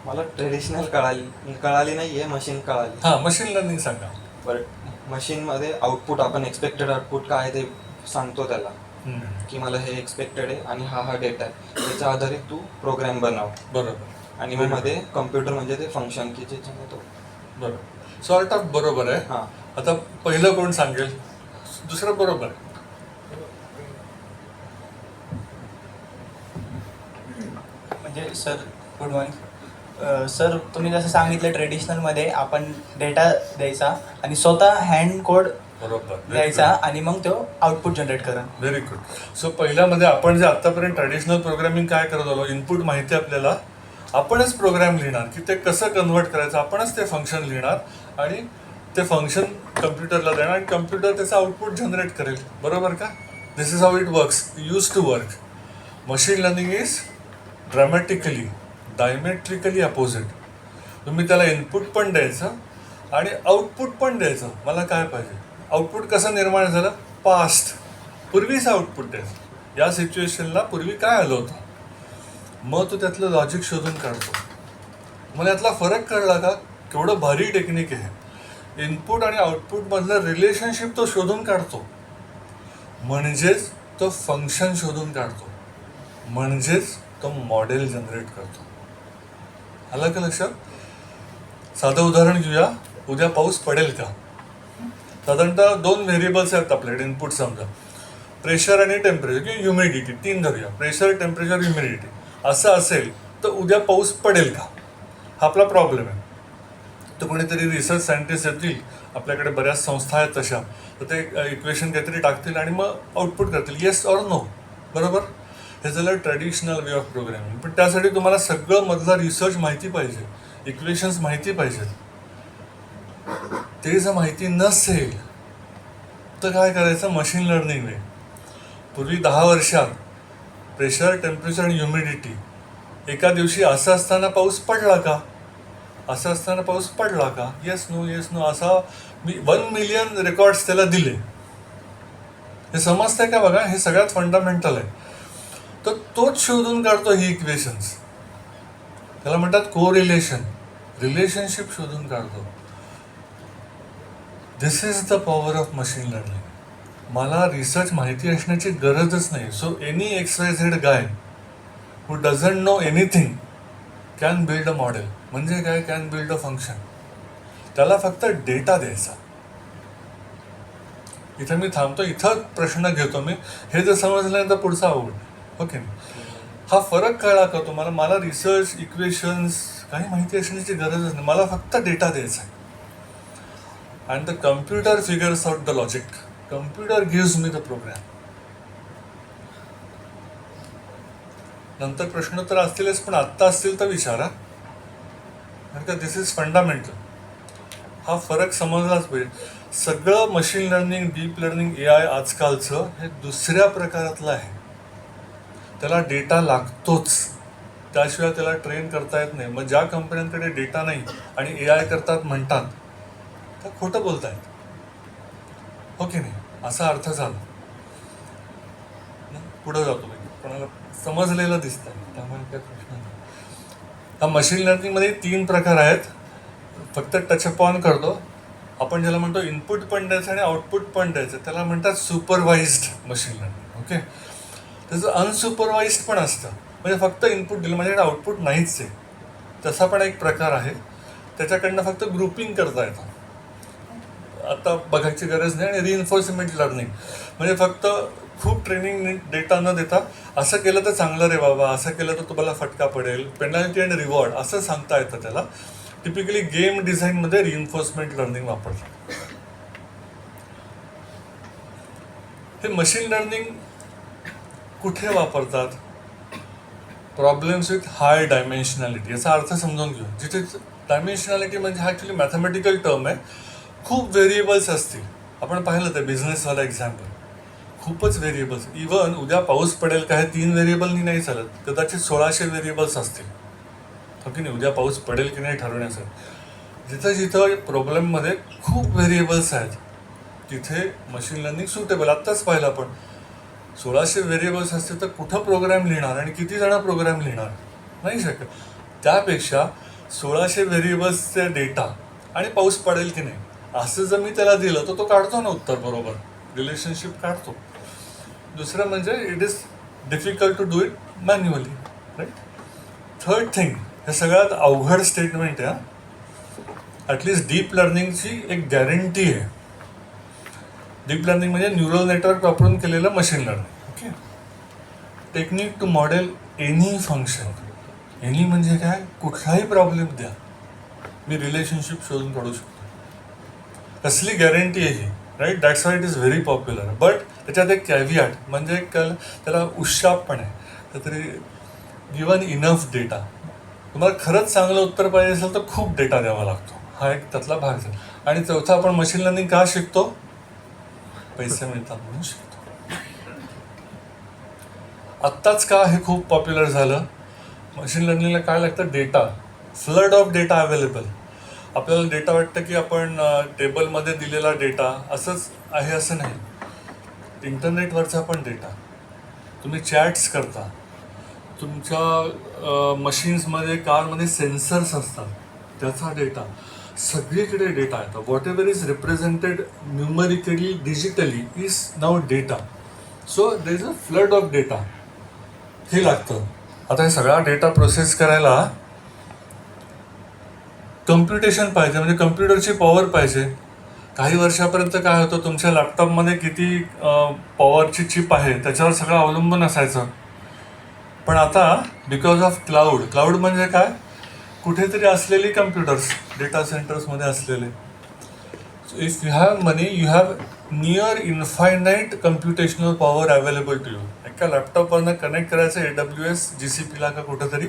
मला ट्रेडिशनल कळाली नाही आहे, मशीन कळाली. हां, मशीन लर्निंग सांगा. बट मशीनमध्ये आउटपुट आपण एक्सपेक्टेड आउटपुट काय ते सांगतो त्याला, की मला हे एक्सपेक्टेड आहे आणि हा डेटा आहे, त्याच्या आधारित तू प्रोग्राम बनव. बरोबर. आणि मग मध्ये कम्प्युटर म्हणजे ते फंक्शन की जे तो. बरोबर, सॉर्ट ऑफ बरोबर आहे. हां, आता पहिलं कोण सांगेल? दुसरं बरोबर आहे. म्हणजे सर गुड मॉर्निंग सर, तुम्ही जसं सांगितलं ट्रेडिशनलमध्ये आपण डेटा द्यायचा आणि स्वतः हँड कोड बरोबर द्यायचा आणि मग तो आउटपुट जनरेट करा. Very good. सो पहिल्यामध्ये आपण जे आतापर्यंत ट्रॅडिशनल प्रोग्रामिंग काय करत आलो, इनपुट माहिती आपल्याला, आपणच प्रोग्राम लिहिणार की ते कसं कन्व्हर्ट करायचं, आपणच ते फंक्शन लिहिणार आणि ते फंक्शन कम्प्युटरला देणार आणि कम्प्युटर त्याचं आउटपुट जनरेट करेल. बरोबर का? This is how it works, use to work. Machine learning is dramatically diametrically opposite. तुम्ही त्याला इनपुट पण द्यायचं आणि आउटपुट पण द्यायचं. मला काय पाहिजे, आउटपुट कसं निर्माण झालं, पास्ट, पूर्वीचं आउटपुट द्यायचं. या सिच्युएशनला पूर्वी काय आलं होतं, मग तो त्यातलं लॉजिक शोधून काढतो. मला यातला फरक कळला का? केवढं भारी टेक्निक आहे. इनपुट आणि आउटपुटमधलं रिलेशनशिप तो शोधून काढतो, म्हणजेच तो फंक्शन शोधून काढतो, म्हणजेच तो मॉडेल जनरेट करतो. आलं का लक्षात? साधं उदाहरण घेऊया. उद्या पाऊस पडेल का? साधारणतः 2 व्हेरिएबल्स आहेत आपल्याकडे इनपुट. समजा प्रेशर आणि टेम्परेचर किंवा ह्युमिडिटी, 3 धरूया. प्रेशर, टेम्परेचर, ह्युमिडिटी असं असेल तर उद्या पाऊस पडेल का, हा आपला प्रॉब्लेम आहे. तर कोणीतरी रिसर्च सायंटिस्ट येतील, आपल्याकडे बऱ्याच संस्था आहेत तशा, तर ते इक्वेशन काहीतरी टाकतील आणि मग आउटपुट करतील येस ऑर नो. बरोबर? हे झालं ट्रॅडिशनल वे ऑफ प्रोग्रामिंग. पण त्यासाठी तुम्हाला सगळं मधला रिसर्च माहिती पाहिजे, इक्वेशन्स माहिती पाहिजेत. ते जर माहिती नसेल तर काय करायचं, मशीन लर्निंग वे. पूर्वी 10 वर्षात प्रेशर, टेम्परेचर आणि ह्युमिडिटी, एका दिवशी असं असताना पाऊस पडला का, असं असताना पाऊस पडला का, येस नो येस नो, असा मी 1 मिलियन रेकॉर्ड्स त्याला दिले. हे समजतंय का? बघा, हे सगळ्यात फंडामेंटल आहे. तर तोच शोधून काढतो ही इक्वेशन्स. त्याला म्हणतात कोरिलेशन, रिलेशनशिप शोधून काढतो. This is the power of machine learning. मला रिसर्च माहिती असण्याची गरजच नाही. So any XYZ guy who doesn't know anything can build a model. म्हणजे काय, कॅन बिल्ड अ फंक्शन. त्याला फक्त डेटा द्यायचा. इथं मी थांबतो, इथं प्रश्न घेतो मी. हे जर समजलं तर पुढचा आवड. ओके, हा फरक कळला का तुम्हाला? मला रिसर्च, इक्वेशन्स काही माहिती असण्याची गरजच नाही. मला फक्त डेटा द्यायचा आहे. And the computer figures out the logic. Computer gives me the program. नंतर प्रश्न तर असतीलच, पण आत्ता असतील तर विचारा, कारण का दिस इज फंडामेंटल. हा फरक समजलाच पाहिजे. सगळं machine learning, deep learning, AI आजकालचं हे दुसऱ्या प्रकारातलं आहे. त्याला डेटा लागतोच, त्याशिवाय त्याला ट्रेन करता येत नाही. मग ज्या कंपन्यांकडे डेटा नाही आणि AI करतात म्हणतात तर खोटं बोलतायत. हो की नाही? असा अर्थ झाला. पुढं जातो मी, कोणाला समजलेलं दिसतं, त्यामुळे काय प्रश्न नाही. हा मशीन लर्निंगमध्ये 3 प्रकार आहेत. फक्त टचअप ऑन करतो. आपण ज्याला म्हणतो इनपुट पण द्यायचं आणि आउटपुट पण द्यायचं, त्याला म्हणतात सुपरवाइज्ड मशीन लर्निंग. ओके, त्याचं अनसुपरवाइज्ड पण असतं, म्हणजे फक्त इनपुट दिलं, माझ्याकडे आउटपुट नाहीच आहे, तसा पण एक प्रकार आहे. त्याच्याकडनं फक्त ग्रुपिंग करता येतं. आता बघायची गरज नाही. आणि रिइन्फोर्समेंट लर्निंग म्हणजे फक्त खूप ट्रेनिंग डेटा न देता असं केलं तर चांगलं रे बाबा, असं केलं तर तुम्हाला फटका पडेल, पेनल्टी अँड रिवॉर्ड असं सांगता येतं त्याला. टिपिकली गेम डिझाईनमध्ये रिइन्फोर्समेंट लर्निंग वापरतात. हे मशीन लर्निंग कुठे वापरतात? Problems with high dimensionality. याचा अर्थ समजून घेऊ. जिथे डायमेन्शनॅलिटी म्हणजे हा ॲक्च्युली मॅथमॅटिकल टर्म आहे. खूप व्हेरिएबल्स असतील. आपण पाहिलं तर बिझनेसवाला एक्झाम्पल, खूपच व्हेरिएबल्स. इवन उद्या पाऊस पडेल का हे 3 व्हेरिएबलनी नाही चालत, कदाचित 1600 व्हेरिएबल्स असतील. हो की नाही? उद्या पाऊस पडेल की नाही ठरवण्यासाठी. जिथं जिथं प्रॉब्लेममध्ये खूप व्हेरिएबल्स आहेत तिथे मशीन लर्निंग सुटेबल. आत्ताच पाहिलं आपण, 1600 व्हेरिएबल्स असते तर कुठं प्रोग्राम लिहिणार आणि किती जण प्रोग्राम लिहिणार? नाही शकत. त्यापेक्षा 1600 व्हेरिएबल्सचे डेटा आणि पाऊस पडेल की नाही असं जर मी त्याला दिलं तर तो काढतो ना उत्तर बरोबर, रिलेशनशिप काढतो. दुसरं म्हणजे it is difficult to do it manually, right. Third thing, हे सगळ्यात अवघड स्टेटमेंट आहे. ॲटलिस्ट डीप लर्निंगची एक गॅरंटी आहे डीप लर्निंग म्हणजे न्यूरल नेटवर्क वापरून केलेलं machine learning. Okay. Technique to model any function. Any म्हणजे काय, कुठलाही प्रॉब्लेम द्या मी रिलेशनशिप शोधून काढू शकतो. कसली गॅरंटी आहे ही, right? That's why it is very popular. But त्याच्यात एक कॅव्हिएट म्हणजे त्याला उशाप पण आहे. तरी गिवन इनफ डेटा. तुम्हाला खरंच चांगलं उत्तर पाहिजे असेल तर खूप डेटा द्यावा लागतो. हा एक त्यातला भाग झाला. आणि चौथा, आपण मशीन लर्निंग का शिकतो? पैसे मिळतात म्हणून शिकतो. आत्ताच का हे खूप पॉप्युलर झालं? मशीन लर्निंगला काय लागतं? Data. Flood of data available. आपल्याला डेटा वाटतं की आपण टेबलमध्ये दिलेला डेटा असंच आहे असं नाही. इंटरनेटवरचा पण डेटा. तुम्ही चॅट्स करता, तुमच्या मशीन्समध्ये कारमध्ये सेन्सर्स असतात, त्याचा डेटा. सगळीकडे डेटा येतो. What ever is represented numerically digitally is now data. So there is a flood of data. हे लागतं. आता हे सगळा डेटा प्रोसेस करायला कम्प्युटेशन पाहिजे, म्हणजे कम्प्युटरची पॉवर पाहिजे. काही वर्षापर्यंत काय होतं, तुमच्या लॅपटॉपमध्ये किती पॉवरची चिप आहे त्याच्यावर सगळं अवलंबून असायचं. पण आता बिकॉज ऑफ क्लाउड म्हणजे काय, कुठेतरी असलेली कम्प्युटर्स, डेटा सेंटर्समध्ये असलेले. So if you have money you have near infinite computational power available to you. एका लॅपटॉपवरनं कनेक्ट करायचं AWS GCPला का कुठंतरी,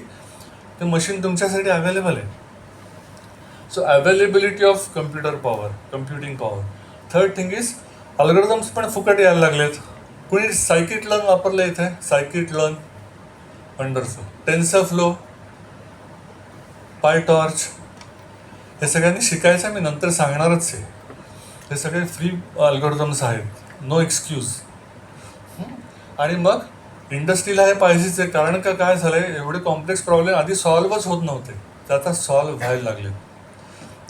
ते मशीन तुमच्यासाठी अवेलेबल आहे. So availability of computer power, computing power. Third thing is algorithms पण फुकट यायला लागलेत. कुणी सायकिट लर्न वापरलं इथे? सायकिट लर्न, वंडरफुल. टेन्सरफ्लो, पायटॉर्च, हे सगळ्यांनी शिकायचं. मी नंतर सांगणारच आहे. हे सगळे फ्री अल्गोरिदम्स आहेत, नो एक्सक्यूज. आणि मग इंडस्ट्रीला हे पाहिजेच आहे. कारण का काय झालं आहे, एवढे कॉम्प्लेक्स प्रॉब्लेम आधी सॉल्वच होत नव्हते, ते आता सॉल्व व्हायला लागले.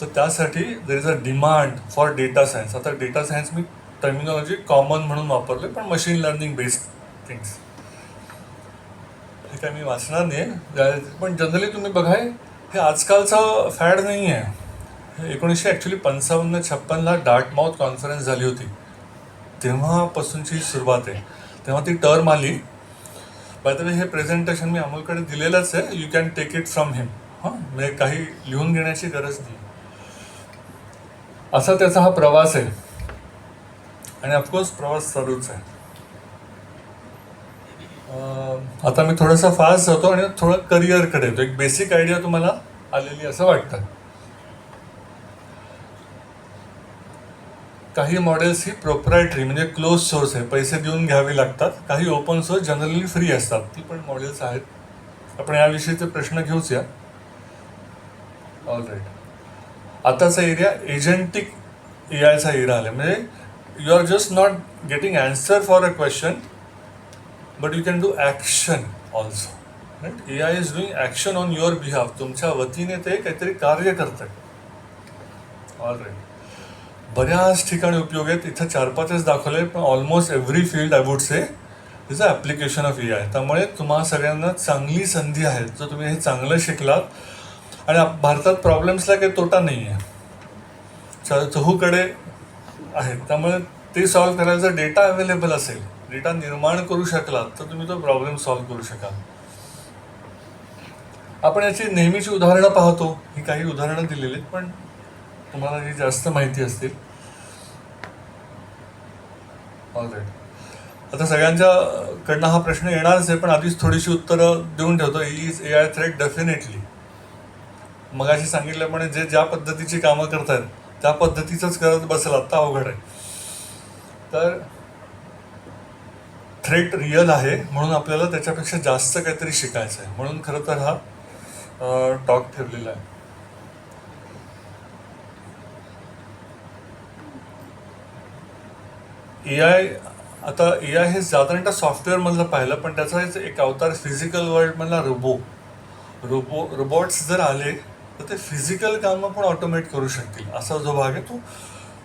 तर त्यासाठी देर is a demand for data science. आता डेटा सायन्स मी टर्मिनॉलॉजी कॉमन म्हणून वापरले, पण मशीन लर्निंग बेस्ड थिंग्स. हे काय मी वाचणार नाही, पण जनरली तुम्ही बघाय हे आजकालचं फॅड नाही आहे. हे 1955-56 डार्टमाउथ कॉन्फरन्स झाली होती, तेव्हापासूनची सुरुवात आहे. तेव्हा ती टर्म आली. बाय द वे हे प्रेझेंटेशन मी अमोलकडे दिलेलंच आहे, you can take it from him. म्हणजे काही लिहून घेण्याची गरज नाही. असा त्याचा हा प्रवास आहे. आणि ऑफकोर्स प्रवास चालूच आहे. आता मी थोडासा फास्ट जातो आणि थोडं करिअरकडे येतो. एक बेसिक आयडिया तुम्हाला आलेली असं वाटतं. काही मॉडेल्स ही प्रोप्रायटरी म्हणजे क्लोज सोर्स आहे, पैसे देऊन घ्यावी लागतात. काही ओपन सोर्स जनरली फ्री असतात, ती पण मॉडेल्स आहेत. आपण याविषयीचे प्रश्न घेऊच या. All right. आताचा एरिया एजंटिक AIचा एरिया आला. म्हणजे you are just not getting answer for a question, but you can do action also. Right. AI is doing action on your behalf. तुमच्या वतीने ते काहीतरी कार्य करत आहे. All right. बऱ्याच ठिकाणी उपयोग आहेत. इथं 4-5च दाखवले, पण almost every field I would say is a application of AI. त्यामुळे तुम्हा सगळ्यांना चांगली संधी आहे जर तुम्ही हे चांगलं शिकलात. आणि भारतात प्रॉब्लेम्सला काही तोटा नाही आहे, चहूकडे आहेत. त्यामुळे ते सॉल्व्ह करायला जर डेटा अवेलेबल असेल, डेटा निर्माण करू शकलात, तर तुम्ही तो प्रॉब्लेम सॉल्व्ह करू शकाल. आपण याची नेहमीची उदाहरणं पाहतो. ही काही उदाहरणं दिलेली आहेत, पण तुम्हाला ही जास्त माहिती असतील. ऑलराईट. आता सगळ्यांच्याकडनं हा प्रश्न येणारच आहे, पण आधीच थोडीशी उत्तरं देऊन ठेवतो. Is AI threat? डेफिनेटली. मगाशी सांगितल्याप्रमाणे जे ज्या पद्धतीची कामं करतात त्या पद्धतीचंच करत बसेल, आत्ता अवघड आहे. तर थ्रेट रिअल आहे, म्हणून आपल्याला त्याच्यापेक्षा जास्त काहीतरी शिकायचं आहे. म्हणून खरं तर हा टॉक ठेवलेला आहे. AI हे साधारणतः सॉफ्टवेअरमधलं पाहिलं, पण त्याचा एक अवतार फिजिकल वर्ल्डमधला रोबोट्स जर आले तर ते फिजिकल कामं पण ऑटोमेट करू शकतील. असा जो भाग आहे तो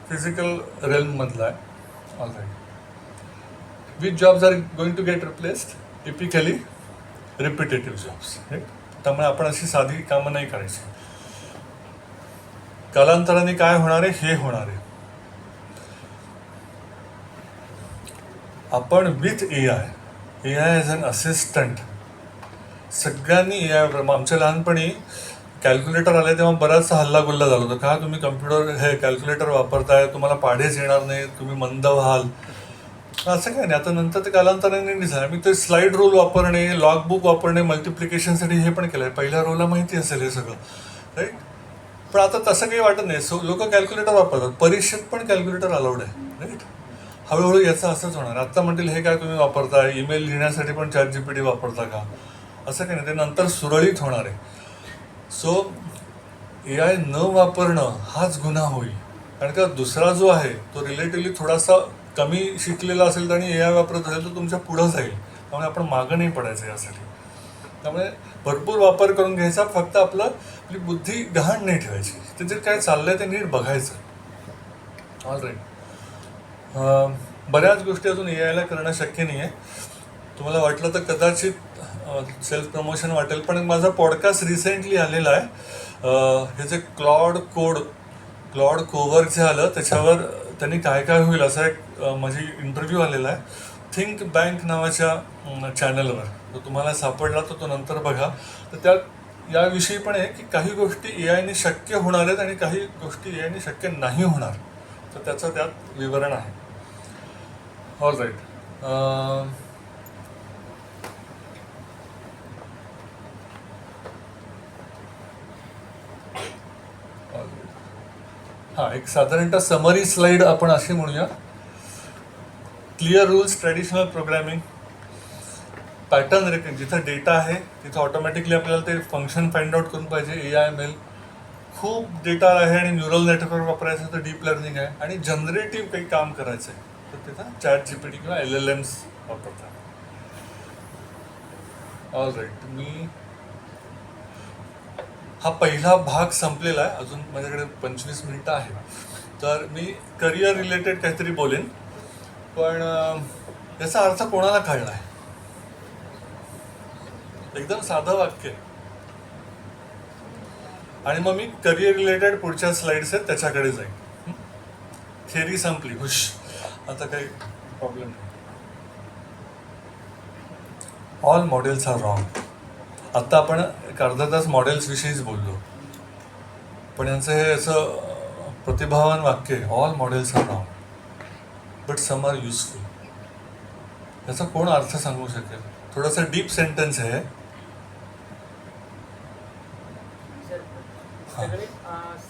फिजिकल रेल्ममधला आहे. All right. Which jobs are going to get replaced? Typically repetitive jobs. Right. त्यामुळे आपण अशी साधी कामं नाही करायची. कालांतराने काय होणार आहे? हे होणार आहे. आपण with A I as an assistant सगळ्यांनी ए आय, आमच्या लहानपणी कॅल्क्युलेटर आले तेव्हा बराचसा हल्लागुल्ला झाला होता, का तुम्ही कम्प्युटर हे कॅल्क्युलेटर वापरताय, तुम्हाला पाढेच येणार नाही, तुम्ही मंद व्हाल. असं काय नाही, आता नंतर ते कालांतराने नाही झालं. मी ते स्लाईड रूल वापरणे, लॉग बुक वापरणे, मल्टिप्लिकेशनसाठी हे पण केलं आहे. पहिल्या रोलला माहिती असेल हे सगळं, राईट. पण आता तसं काही वाटत नाही. लोक कॅल्क्युलेटर वापरतात, परीक्षेत पण कॅल्क्युलेटर अलाउड आहे, राईट. हळूहळू याचं असंच होणार. आत्ता म्हणतील हे काय तुम्ही वापरताय, ईमेल लिहिण्यासाठी पण ChatGPT वापरता का, असं काही नाही. ते नंतर सुरळीत होणार आहे. सो ए आय न वापरणं हाच गुन्हा होईल. कारण का दुसरा जो आहे तो रिलेटिव्हली थोडासा कमी शिकलेला असेल आणि ए आय वापरत असेल तर तुमच्या पुढं जाईल. त्यामुळे आपण मागं नाही पडायचं यासाठी. त्यामुळे भरपूर वापर करून घ्यायचा, फक्त आपली बुद्धी गहाण नाही ठेवायची. तिथे काय चाललंय ते नीट बघायचं. All right. बऱ्याच गोष्टी अजून ए आयला करणं शक्य नाही आहे. तुम्हाला वाटलं तर कदाचित सेल्फ प्रमोशन वाटेल, पण माझा पॉडकास्ट रिसेंटली आलेला आहे. हे जे क्लॉड कोवर जे आलं त्याच्यावर त्यांनी काय काय होईल असा एक माझी इंटरव्ह्यू आलेला आहे थिंक बँक नावाच्या चॅनलवर. तो तुम्हाला सापडला तर तो नंतर बघा. तर त्यात याविषयी पण आहे की काही गोष्टी ए आयने शक्य होणार आहेत आणि काही गोष्टी ए आयने शक्य नाही होणार. तर त्याचं त्यात विवरण आहे. All right. हां, एक साधारणतः समरी स्लाईड आपण अशी म्हणूया. Clear rules, traditional programming, pattern recognition. जिथं डेटा आहे तिथं ऑटोमॅटिकली आपल्याला ते फंक्शन फाइंड आउट करून पाहिजे. AIML. खूप डेटा आहे आणि न्यूरल नेटवर्क वापरायचं तर डीप लर्निंग आहे. आणि जनरेटिव्ह काही काम करायचं आहे तर तिथं ChatGPT किंवा LLMs वापरतात. All right. हा पहिला भाग संपलेला आहे. अजून माझ्याकडे 25 मिनिटं आहे. तर मी करिअर रिलेटेड काहीतरी बोलेन, पण याचा अर्थ कोणाला कळला आहे? एकदम साधं वाक्य. आणि मग मी करिअर रिलेटेड पुढच्या स्लाइड्स आहेत त्याच्याकडे जाईन. थेअरी संपली, हुश. आता काही प्रॉब्लेम नाही. All models are wrong. आत्ता आपण एक अर्धा तास मॉडेल्सविषयीच बोललो, पण यांचं हे असं प्रतिभावान वाक्य आहे, all models are wrong but some are useful. याचा कोण अर्थ सांगू शकेल? थोडासा डीप सेंटेन्स आहे.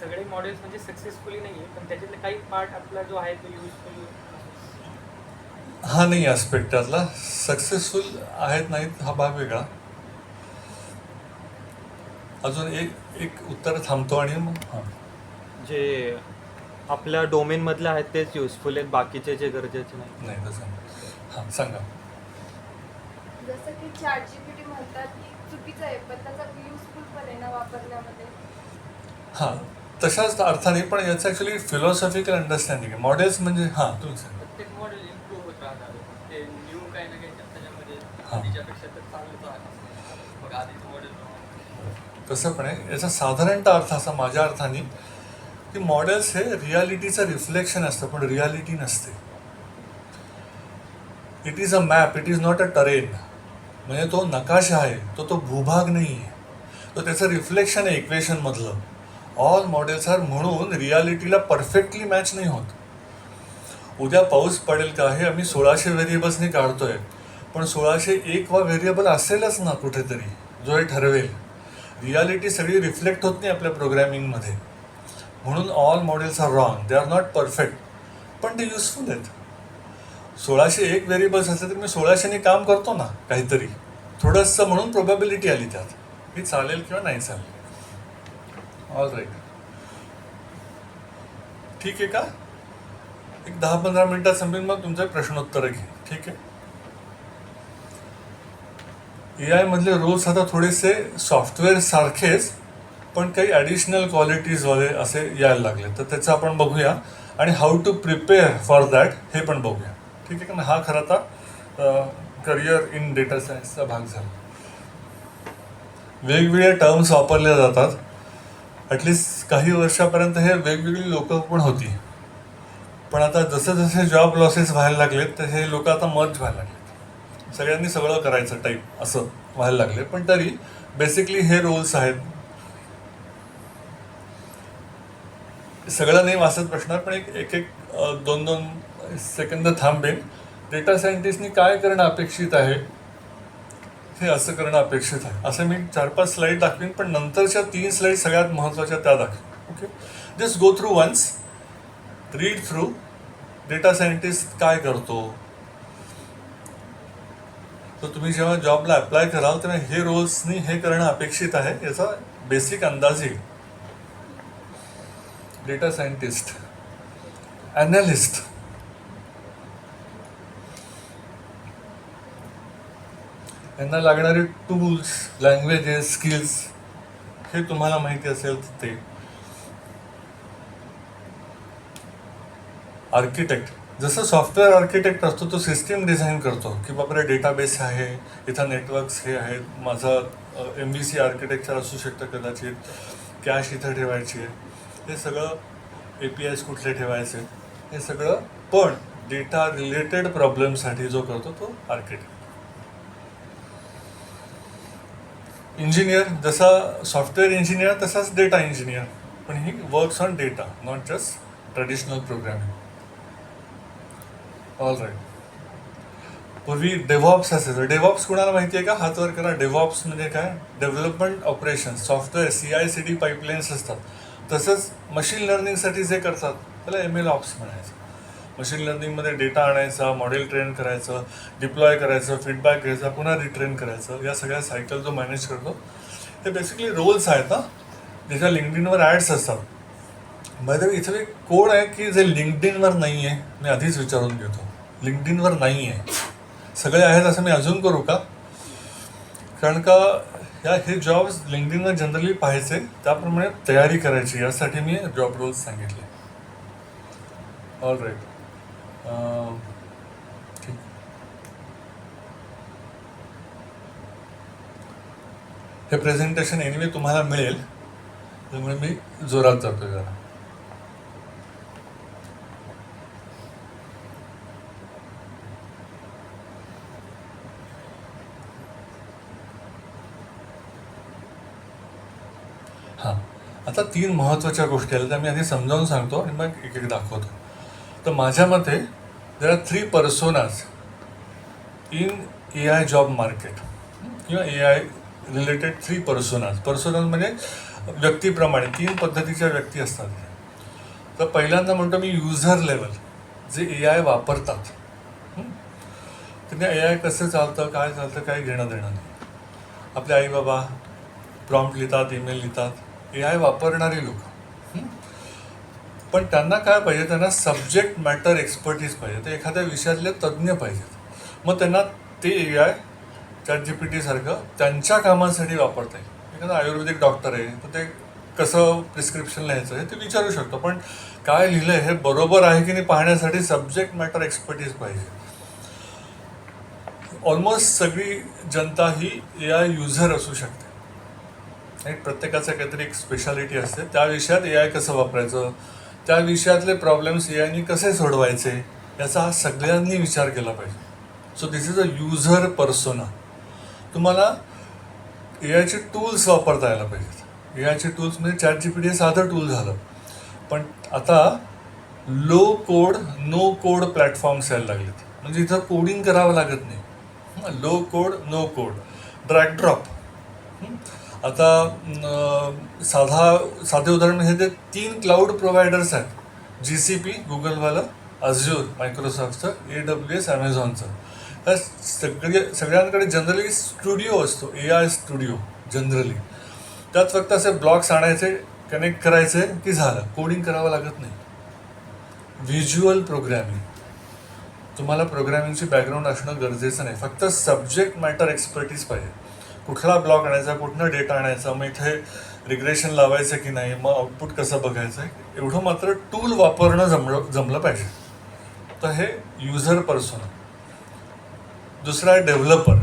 सगळे मॉडेल्स म्हणजे सक्सेसफुली नाही आहे, पण त्याच्यातले काही पार्ट आपला जो आहे तो युजफुल. हा नाही ॲस्पेक्ट त्यातला. सक्सेसफुल आहेत नाहीत हा भाग वेगळा. अजून एक उत्तर थांबतो आणि मग हां. जे आपल्या डोमेनमधले आहेत तेच युजफुल आहेत, बाकीचे जे गरजेचे नाही. नाही तसं नाही. हां सांगा. जसं की ChatGPT म्हणतात की चुकीचं आहे, पण त्याचा युजफुल पण आहे ना वापरण्यामध्ये. हां, तशाच अर्थाने, पण याचं ॲक्च्युली फिलॉसॉफिकल अंडरस्टँडिंग आहे. मॉडेल्स म्हणजे हां तुम्ही सांगा. प्रत्येक मॉडेल इम्प्रूव्ह होत राहतात, ते न्यू काही ना काही त्याच्यामध्ये हां. आधीच्यापेक्षा तर चांगलंच आहे. मग आधीचं मॉडेल तसं पण आहे. याचा साधारणतः अर्थ असा माझ्या अर्थाने की मॉडेल्स हे रियालिटीचं रिफ्लेक्शन असतं, पण रियालिटी नसते. It is a map, it is not a train. म्हणजे तो नकाशा आहे, तो भूभाग नाही आहे, तो त्याचं रिफ्लेक्शन आहे इक्वेशनमधलं. ऑल मॉडेल्स आर म्हणून रियालिटीला परफेक्टली मॅच नाही होत. उद्या पाऊस पडेल का हे आम्ही 1600 व्हेरिएबल्सनी काढतोय, पण 1601 व्हेरिएबल असेलच ना कुठेतरी जो हे ठरवेल. रियालिटी सगळी रिफ्लेक्ट होत नाही आपल्या प्रोग्रॅमिंगमध्ये. म्हणून all models are wrong. They are not perfect, पण ते युजफुल आहेत. 1601 व्हेरिएबल्स असले तर मी 1600ने काम करतो ना काहीतरी थोडंसं, म्हणून प्रोबॅबिलिटी आली त्यात की चालेल किंवा नाही चालेल. All right. ठीक आहे का? एक 10-15 मिनिटात संपेल, मग तुमचं प्रश्नोत्तर घे. ठीक आहे. AI मधले रूल्स आता थोडेसे सॉफ्टवेअर सारखेच पण काही ॲडिशनल क्वालिटीजवाले असे यायला लागले, तर त्याचं आपण बघूया. आणि how to prepare for that हे पण बघूया. ठीक आहे का? हा खरं आता करिअर इन डेटा सायन्सचा भाग झाला. वेगवेगळे टर्म्स वापरले जातात. ॲटलिस्ट काही वर्षापर्यंत हे वेगवेगळी लोकं पण होती. पण आता जसं जसे जॉब लॉसेस व्हायला लागलेत तर हे लोक आता मर्ज व्हायला लागलेत, सगळ्यांनी सगळं करायचं टाईप असं व्हायला लागले. पण तरी बेसिकली हे रोल्स आहेत. सगळं नाही वाचत बसणार, पण एक 2 सेकंद थांबेन. डेटा सायंटिस्टनी काय करणं अपेक्षित आहे, हे असं करणं अपेक्षित आहे. असं मी 4-5 स्लाईड दाखवीन, पण नंतरच्या 3 स्लाईड सगळ्यात महत्त्वाच्या त्या दाखवेन. Okay, just go through once, read through. Data scientist काय करतो, तर तुम्ही जेव्हा जॉबला अप्लाय कराल तेव्हा हे रोल्सनी हे करणं अपेक्षित आहे याचा बेसिक अंदाज येईल. डेटा सायंटिस्ट, ॲनालिस्ट, यांना लागणारे टूल्स, लँग्वेजेस, स्किल्स हे तुम्हाला माहिती असेल तर ते. आर्किटेक्ट, जसं सॉफ्टवेअर आर्किटेक्ट असतो तो सिस्टीम डिझाईन करतो की बापरे डेटाबेस आहे, इथं नेटवर्क्स हे आहेत, माझं MVC आर्किटेक्चर असू शकतं कदाचित, कॅश इथं ठेवायची आहे, हे सगळं APIs कुठले ठेवायचे, हे सगळं. पण डेटा रिलेटेड प्रॉब्लेमसाठी जो करतो तो आर्किटेक्ट. इंजिनियर, जसा सॉफ्टवेअर इंजिनियर तसाच डेटा इंजिनियर, पण he works on data, not just traditional programming. All right. पूर्वी डेव्हऑप्स असायचं. डेव्हऑप्स कुणाला माहिती आहे का? हात वर करा. डेव्हऑप्स म्हणजे काय? Development operation, software CI/CD pipelines असतात. तसंच मशीन लर्निंगसाठी जे करतात त्याला ML ऑप्स म्हणायचं. मशीन लर्निंगमध्ये डेटा आणायचा, मॉडेल ट्रेन करायचं, डिप्लॉय करायचं, फीडबॅक घ्यायचा, पुन्हा रिट्रेन करायचं, या सगळ्या सायकल जो मॅनेज करतो. हे बेसिकली रोल्स आहेत ना, ज्याच्या लिंक्डइनवर ॲड्स असतात. बाय द वे, इथे एक कोड आहे की जे लिंक्डइनवर नाही आहे, मी आधीच विचारून घेतो. लिंक्डइनवर नाही आहे, सगळे आहेत असं मी अजून करू का? कारण का हे जॉब्स लिंक्डइनवर जनरली पाहायचे, त्याप्रमाणे तयारी करायची, यासाठी मी जॉब रोल्स सांगितले. All right. ठीक. हे प्रेझेंटेशन एनिवे तुम्हाला मिळेल, त्यामुळे मी जोरात जातो जरा. हां, आता 3 महत्त्वाच्या गोष्टी आल्या त्या मी आधी समजावून सांगतो आणि मग एक दाखवतो. तर माझ्या मते there are 3 personage in AI job market किंवा AI रिलेटेड 3 पर्सोनाज. पर्सोनाज म्हणजे व्यक्तीप्रमाणे 3 पद्धतीच्या व्यक्ती असतात. तर पहिल्यांदा म्हणतो मी युजर लेवल, जे AI वापरतात. त्यांनी AI कसं चालतं, काय चालतं, काही घेणं देणं नाही. आपले आई बाबा प्रॉम्प्ट लिहितात, ईमेल लिहितात, AI वापरणारी लोक. पण त्यांना काय पाहिजे, त्यांना सब्जेक्ट मॅटर एक्सपर्टीज पाहिजे, ते एखाद्या विषयातले तज्ज्ञ पाहिजेत. मग त्यांना ते AI ChatGPT सारखं त्यांच्या कामासाठी वापरता येईल. एखादा आयुर्वेदिक डॉक्टर आहे तर ते कसं प्रिस्क्रिप्शन लिहायचं हे ते विचारू शकतो, पण काय लिहिलं आहे हे बरोबर आहे की नाही पाहण्यासाठी सब्जेक्ट मॅटर एक्सपर्टीज पाहिजे. ऑलमोस्ट सगळी जनता ही AI युजर असू शकते. एक प्रत्येकाचं काहीतरी एक स्पेशालिटी असते, त्या विषयात AI कसं वापरायचं, त्या विषयातले प्रॉब्लेम्स AIनी कसे सोडवायचे, याचा सगळ्यांनी विचार केला पाहिजे. So this is a user persona. तुम्हाला AIचे टूल्स वापरता यायला पाहिजेत. AIचे टूल्स म्हणजे ChatGPT हे साधं टूल झालं, पण आता low code, no code platforms यायला लागलेत. म्हणजे इथं कोडिंग करावं लागत नाही. Low code, no code, drag drop. आता साधे उदाहरण हे ते 3 क्लाउड प्रोव्हायडर्स आहेत. GCP गुगलवालं, अझ्युर मायक्रोसॉफ्टचं, AWS ॲमेझॉनचं. त्या सगळ्यांकडे जनरली स्टुडिओ असतो, AI स्टुडिओ जनरली. त्यात फक्त असे ब्लॉक्स आणायचे, कनेक्ट करायचे की झालं, कोडिंग करावं लागत नाही. व्हिज्युअल प्रोग्रॅमिंग, तुम्हाला प्रोग्रॅमिंगची बॅकग्राऊंड असणं गरजेचं नाही, फक्त सब्जेक्ट मॅटर एक्सपर्टीज पाहिजे. कुठला ब्लॉक आणायचा, कुठनं डेटा आणायचा, मग इथे रिग्रेशन लावायचं की नाही, मग आउटपुट कसं बघायचं, एवढं मात्र टूल वापरणं जमलं पाहिजे. तर हे युजर पर्सोना. दुसरा आहे डेव्हलपर,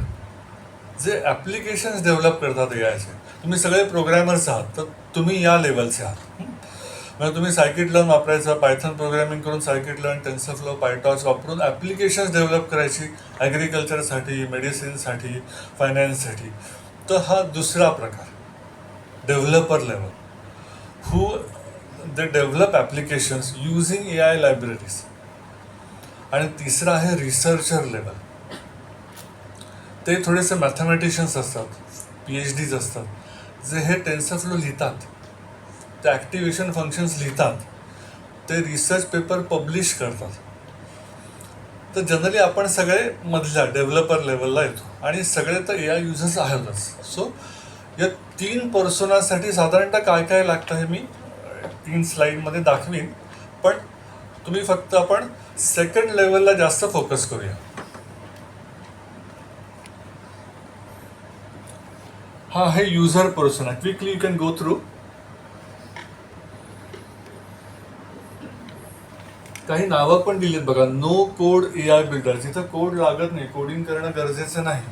जे ॲप्लिकेशन्स डेव्हलप करतात AIचे. तुम्ही सगळे प्रोग्रॅमर्स आहात, तर तुम्ही या लेवलचे आहात. म्हणजे तुम्ही सायकिट लर्न वापरायचं, पायथन प्रोग्रामिंग करून सायकिट लर्न, टेन्सरफ्लो, पायटॉर्च वापरून ॲप्लिकेशन्स डेव्हलप करायची ॲग्रिकल्चरसाठी, मेडिसिनसाठी, फायनान्ससाठी. तर हा दुसरा प्रकार, developer level, who they develop applications using AI libraries. आणि तिसरं आहे रिसर्चर लेवल. ते थोडेसे मॅथमॅटिशियन्स असतात, PhDs असतात, जे हे टेन्सरफ्लो लिहितात, ते ॲक्टिव्हेशन फंक्शन्स लिहितात, ते रिसर्च पेपर पब्लिश करतात. तर जनरली आपण सगळे मधल्या डेव्हलपर लेवलला येतो आणि सगळे तर AI युजर्स आहेतच. सो या 3 पर्सोनासाठी साधारणतः काय काय लागतं हे मी 3 स्लाईडमध्ये दाखवीन, पण तुम्ही फक्त आपण सेकंड लेवलला जास्त फोकस करूया. हा आहे user persona. Quickly you can go through. काही नावं पण दिलीत बघा. No code AI builder. जिथं कोड लागत नाही, कोडिंग करणं गरजेचं नाही.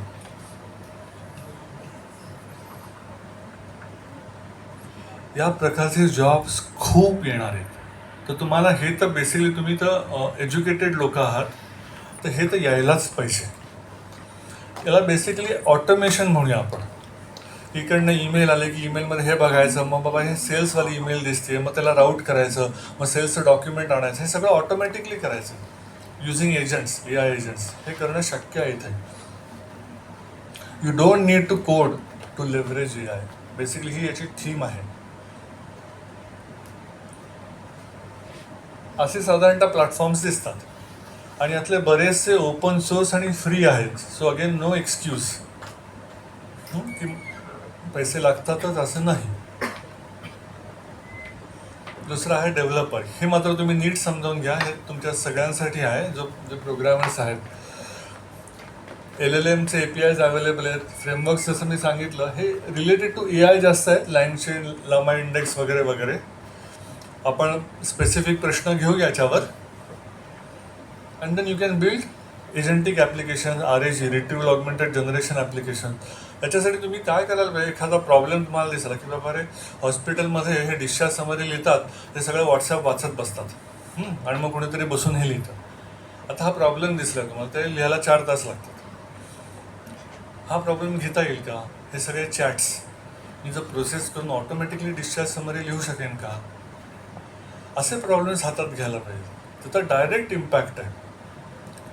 या प्रकारचे जॉब्स खूप येणार आहेत. तर तुम्हाला हे तर बेसिकली तुम्ही तर एज्युकेटेड लोक आहात, तर हे तर यायलाच पाहिजे. याला बेसिकली ऑटोमेशन म्हणूया आपण. इकडनं ईमेल आले की ईमेलमध्ये हे बघायचं, मग बाबा हे सेल्सवाली ईमेल दिसते, मग त्याला राऊट करायचं, मग सेल्सचं डॉक्युमेंट आणायचं, हे सगळं ऑटोमॅटिकली करायचं युझिंग एजंट्स, AI एजंट्स. हे करणं शक्य आहे इथे. You don't need to code to leverage AI. Basically ही याची थीम आहे. असे साधारणतः प्लॅटफॉर्म्स दिसतात आणि यातले बरेचसे ओपन सोर्स आणि फ्री आहेत. सो अगेन नो एक्सक्यूज की पैसे लागतातच असं नाही. दुसरं आहे डेव्हलपर. हे मात्र तुम्ही नीट समजावून घ्या, हे तुमच्या सगळ्यांसाठी आहे जे प्रोग्रामर्स आहेत. LLMचे APIs अवेलेबल आहेत, फ्रेमवर्क्स जसं मी सांगितलं हे रिलेटेड टू AI जास्त आहेत, लाईनचेन, लामा इंडेक्स वगैरे वगैरे. आपण स्पेसिफिक प्रश्न घेऊ याच्यावर. And then you can build agentic application, RAG, retrieval augmented generation application. याच्यासाठी तुम्ही काय करायला पाहिजे, एखादा प्रॉब्लेम तुम्हाला दिसला की बाबा रे हॉस्पिटलमध्ये हे डिस्चार्ज समरी लिहितात, ते सगळं व्हॉट्सॲप वाचत बसतात आणि मग कोणीतरी बसून हे लिहितं. आता हा प्रॉब्लेम दिसला तुम्हाला, ते लिहायला 4 तास लागतात. हा प्रॉब्लेम घेता येईल का? हे सगळे चॅट्स मी जर प्रोसेस करून ऑटोमॅटिकली डिस्चार्ज समरी लिहू शकेन का? असे प्रॉब्लेम्स हातात घ्यायला पाहिजे. तर डायरेक्ट इम्पॅक्ट आहे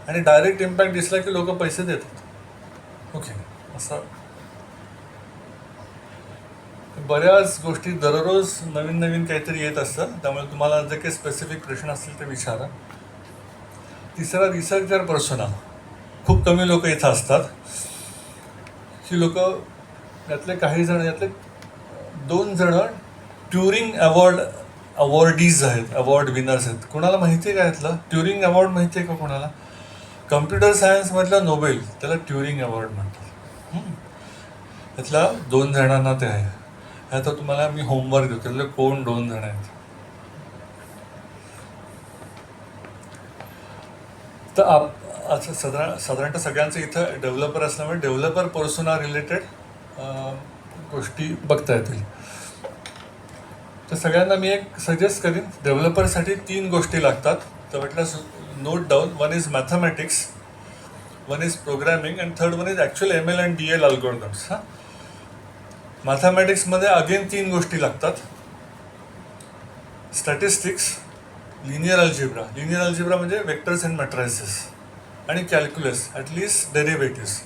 आणि डायरेक्ट इम्पॅक्ट दिसला की लोक पैसे देतात. ओके, असं बऱ्याच गोष्टी दररोज नवीन नवीन काहीतरी येत असतं. त्यामुळे तुम्हाला जे काही स्पेसिफिक प्रश्न असतील ते विचारा. तिसरा रिसर्चर पर्सोना. खूप कमी लोक इथं असतात. ही लोक यातले काही जण, यातले 2 जण ट्युरिंग अवॉर्डीज आहेत, अवॉर्ड विनर्स आहेत. कोणाला माहिती आहे का यातलं? ट्युरिंग अवॉर्ड माहिती आहे का कोणाला? कम्प्युटर सायन्समधला नोबेल, त्याला ट्युरिंग अवॉर्ड म्हणतात. यातल्या 2 जणांना ते आहे. आता तुम्हाला मी होमवर्क देतो, त्यातले कोण 2 जण आहेत. तर असं साधारणतः सगळ्यांचं इथं डेव्हलपर असल्यामुळे डेव्हलपर पर्सोना रिलेटेड गोष्टी बघता येतील. तर सगळ्यांना मी एक सजेस्ट करीन, डेव्हलपरसाठी 3 गोष्टी लागतात. तर म्हटलं note down. 1 is mathematics, 1 is programming and 3rd one is actual ML and DL algorithms. मॅथमॅटिक्समध्ये अगेन 3 गोष्टी लागतात. Statistics, linear algebra. Linear algebra म्हणजे वेक्टर्स अँड मॅट्रायसेस, आणि कॅल्क्युलस, ॲटलिस्ट डेरिव्हेटिव्स.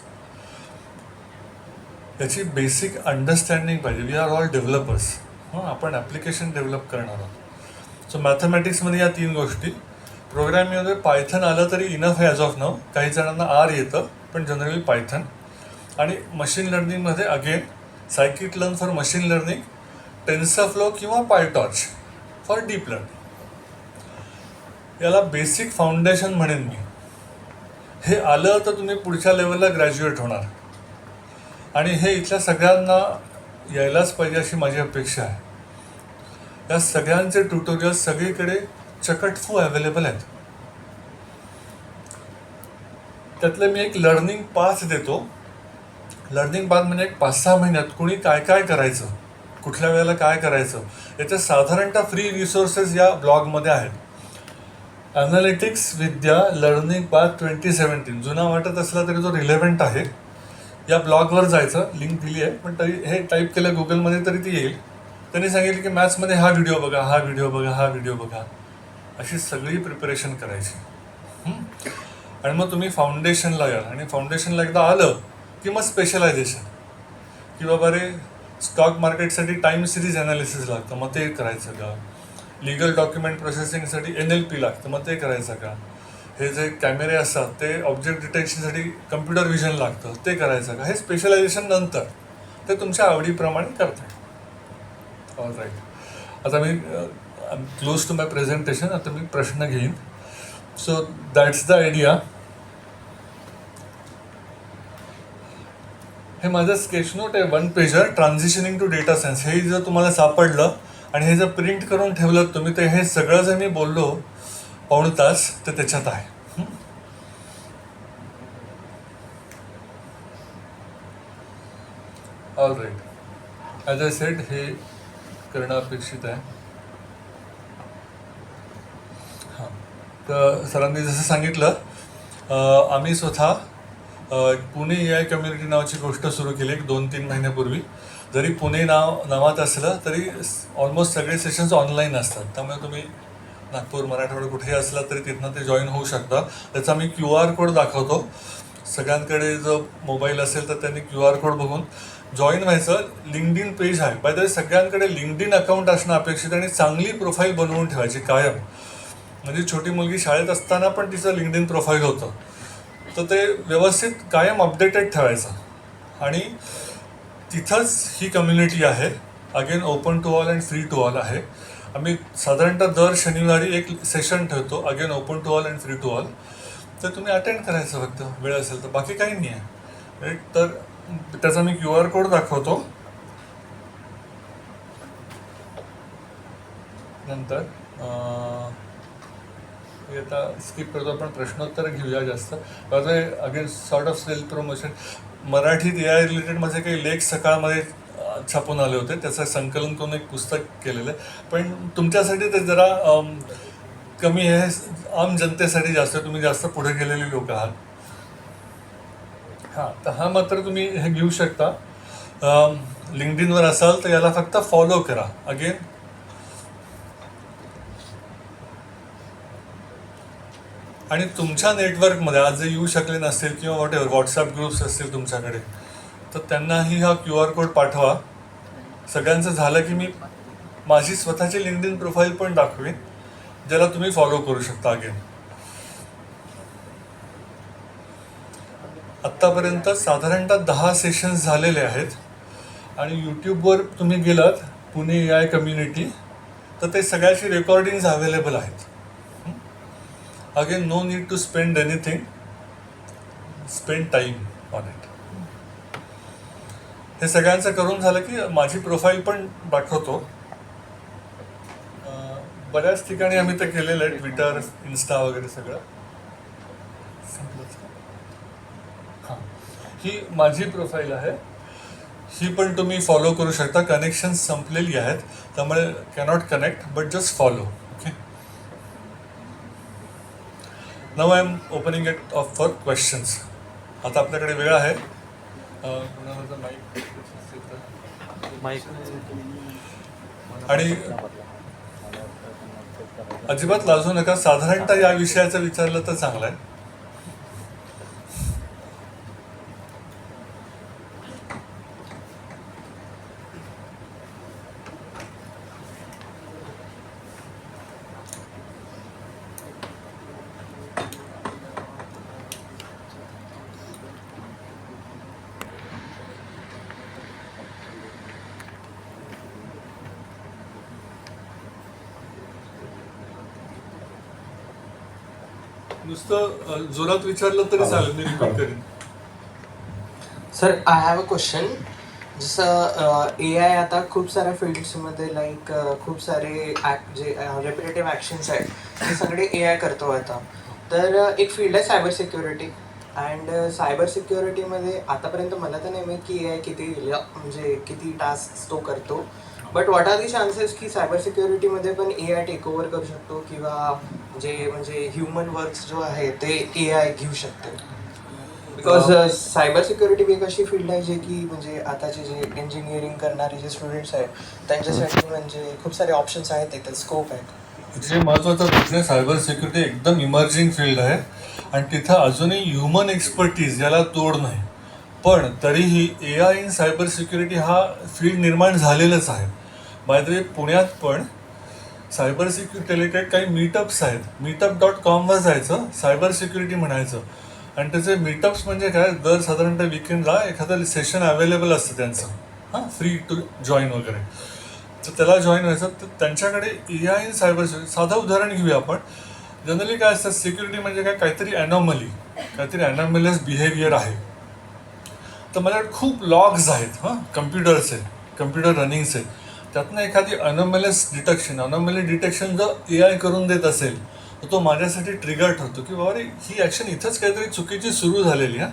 याची बेसिक अंडरस्टँडिंग पाहिजे. We are all developers. आपण application develop करणार आहोत. सो मॅथमॅटिक्समध्ये या 3 गोष्टी. प्रोग्रॅमिंगमध्ये पायथन आलं तरी इनफ आहे ॲज ऑफ नाऊ. काही जणांना R येतं, पण जनरली पायथन. आणि मशीन लर्निंगमध्ये again scikit learn for machine learning, TensorFlow किंवा पायटॉर्च फॉर डीप लर्निंग. याला बेसिक फाउंडेशन म्हणेन मी. हे आलं तर तुम्ही पुढच्या लेवलला ग्रॅज्युएट होणार. आणि हे इथल्या सगळ्यांना यायलाच पाहिजे अशी माझी अपेक्षा आहे. या सगळ्यांचे ट्युटोरियल्स सगळीकडे चकटफू अवेलेबल आहेत. त्यातले मी एक लर्निंग पाथ देतो. लर्निंग पाथ म्हणजे एक 5-6 महिन्यात कुणी काय काय करायचं, कुठल्या वेळेला काय करायचं, याच्या साधारणतः फ्री रिसोर्सेस या ब्लॉगमध्ये आहेत. ॲनालिटिक्स विद्या लर्निंग पाथ 2017 जुना वाटत असला तरी तो रिलेव्हंट आहे. या ब्लॉगवर जायचं, लिंक दिली आहे, पण तरी हे टाईप केलं गुगलमध्ये तरी ती येईल. त्यांनी सांगितलं की मॅथ्समध्ये हा व्हिडिओ बघा, हा व्हिडिओ बघा, हा व्हिडिओ बघा, अशी सगळी प्रिपरेशन करायची. आणि मग तुम्ही फाउंडेशनला याल, आणि फाउंडेशनला एकदा आलं की मग स्पेशलायझेशन, की बाबा रे स्टॉक मार्केटसाठी टाईम सिरीज ॲनालिसिस लागतं, मग ते करायचं का, लिगल डॉक्युमेंट प्रोसेसिंगसाठी NLP लागतं, मग ते करायचं का, हे जे कॅमेरे असतात ते ऑब्जेक्ट डिटेक्शनसाठी कम्प्युटर व्हिजन लागतं, ते करायचं का, हे स्पेशलायझेशन नंतर ते तुमच्या आवडीप्रमाणे करता. ऑल राईट, आता मी क्लोज टू माय प्रेझेंटेशन. आता मी प्रश्न घेईन. So that's the idea. हे माझं स्केच नोट आहे 1 pager, transitioning to data science. हे जर तुम्हाला सापडलं आणि हे जर प्रिंट करून ठेवलं तुम्ही, तर हे सगळं जे मी बोललो पाऊण तास ते त्याच्यात आहे. All right, as I said हे करणं अपेक्षित आहे. हां, तर सरांनी जसं सांगितलं, आम्ही स्वतः पुणे AI कम्युनिटी नावाची गोष्ट सुरू केली एक 2-3 महिन्यापूर्वी. जरी पुणे नावात असलं तरी ऑलमोस्ट सगळे सेशन्स ऑनलाईन असतात, त्यामुळे तुम्ही नागपूर, मराठवाडा कुठेही असला तरी तिथनं ते जॉईन होऊ शकता. त्याचा मी QR कोड दाखवतो. सगळ्यांकडे जर मोबाईल असेल तर त्यांनी QR कोड बघून जॉईन व्हायचं. लिंक्डइन पेज आहे. बाय द वे सगळ्यांकडे लिंक्डइन अकाउंट असणं अपेक्षित आणि चांगली प्रोफाईल बनवून ठेवायची कायम. म्हणजे छोटी मुलगी शाळेत असताना पण तिचं लिंक्डइन प्रोफाईल होतं, तर ते व्यवस्थित कायम अपडेटेड ठेवायचं. आणि तिथंच ही कम्युनिटी आहे. Again open to all and free to all आहे. आम्ही साधारणतः दर शनिवारी एक सेशन ठेवतो, again open to all and free to all. तर तुम्ही अटेंड करायचं फक्त वेळ असेल तर, बाकी काही नाही आहे. राईट, तर त्याचा मी QR कोड दाखवतो. नंतर मी आता स्किप करतो, आपण प्रश्नोत्तर घेऊया जास्त. Again sort of self promotion. मराठीत AI रिलेटेड माझे काही लेख सकाळमध्ये छापून आले होते, त्याचं संकलन करून एक पुस्तक केलेलं आहे. पण तुमच्यासाठी ते जरा कमी आहे, आम जनतेसाठी जास्त, तुम्ही जास्त पुढे गेलेले लोक आहात. हां, तर हा मात्र तुम्ही हे घेऊ शकता. लिंक्डइनवर असाल तर याला फक्त फॉलो करा. अगेन आणि तुमच्या नेटवर्कमध्ये आज जे येऊ शकले नसतील किंवा वॉटेवर व्हॉट्सअप ग्रुप्स असतील तुमच्याकडे, तर त्यांनाही हा QR कोड पाठवा. सगळ्यांचं झालं की मी माझी स्वतःची लिंक्डइन प्रोफाईल पण दाखवेन, ज्याला तुम्ही फॉलो करू शकता. अगेन आत्तापर्यंत साधारणतः 10 सेशन्स झालेले आहेत. आणि यूट्यूबवर तुम्ही गेलात पुणे AI कम्युनिटी, तर ते सगळ्याची रेकॉर्डिंग्स अवेलेबल आहेत. Again no need to spend anything, spend time on it. हे सगळ्यांचं करून झालं की माझी प्रोफाईल पण दाखवतो. बऱ्याच ठिकाणी आम्ही ते केलेलं आहे, ट्विटर, इन्स्टा वगैरे सगळं. हां, ही माझी प्रोफाईल आहे. ही पण तुम्ही फॉलो करू शकता. कनेक्शन्स संपलेली आहेत, त्यामुळे cannot connect, but just follow. Okay, now I am opening it of for questions. आता आपल्याकडे वेळ आहे. आणि अजिबात लाजू नका. साधारणतः या विषयाचं विचारलं तर चांगलं आहे. नुसतं जोरात विचारलं तरी चालेल, मी रिपीट करेन. Sir, I have a question. जसं AI आता खूप साऱ्या फील्ड्समध्ये लाईक खूप सारे जे रेपिटेटिव्ह ॲक्शन्स आहेत ते सगळे AI करतो आता. तर एक फील्ड आहे सायबर सिक्युरिटी. अँड सायबर सिक्युरिटीमध्ये आतापर्यंत मला तर नाही माहीत की AI किती म्हणजे किती टास्क तो करतो. But what are the chances की सायबर सिक्युरिटीमध्ये पण ए आय टेक ओव्हर करू शकतो किंवा जे म्हणजे ह्युमन वर्क्स जो आहे ते ए आय घेऊ शकते? बिकॉज सायबर सिक्युरिटी एक अशी फील्ड आहे जे की म्हणजे आताचे जे इंजिनिअरिंग करणारे जे स्टुडंट्स आहेत त्यांच्यासाठी म्हणजे खूप सारे ऑप्शन्स आहेत, तिथे स्कोप आहे. जे महत्त्वाचा प्रश्न आहे, सायबर सिक्युरिटी एकदम इमर्जिंग फील्ड आहे आणि तिथं अजूनही ह्युमन एक्सपर्टीज याला तोड नाही. पण तरीही ए आय इन सायबर सिक्युरिटी हा फील्ड निर्माण झालेलंच आहे. बाय द वे पुण्यात पण सायबर सिक्युरिटी रिलेटेड काही मीटअप्स आहेत. meetup.com जायचं, सायबर सिक्युरिटी म्हणायचं आणि त्याचे मीटअप्स म्हणजे काय, दर साधारणतः विकेंडला एखादं सेशन अवेलेबल असतं त्यांचं, फ्री टू जॉईन वगैरे. तर त्याला जॉईन व्हायचं. तर त्यांच्याकडे ए आय इन सायबर सिक्युरिटी, साधं उदाहरण घेऊया आपण. जनरली काय असतं, सिक्युरिटी म्हणजे काय, काहीतरी ॲनॉमलियस बिहेवियर आहे. तर माझ्याकडे खूप लॉग्स आहेत, कम्प्युटरचे, कम्प्युटर रनिंगचे. त्यातनं एखादी अनॉमली डिटेक्शन जर ए आय करून देत असेल तर तो माझ्यासाठी ट्रिगर ठरतो की बाबा रे ही ॲक्शन इथंच काहीतरी चुकीची सुरू झालेली आहे.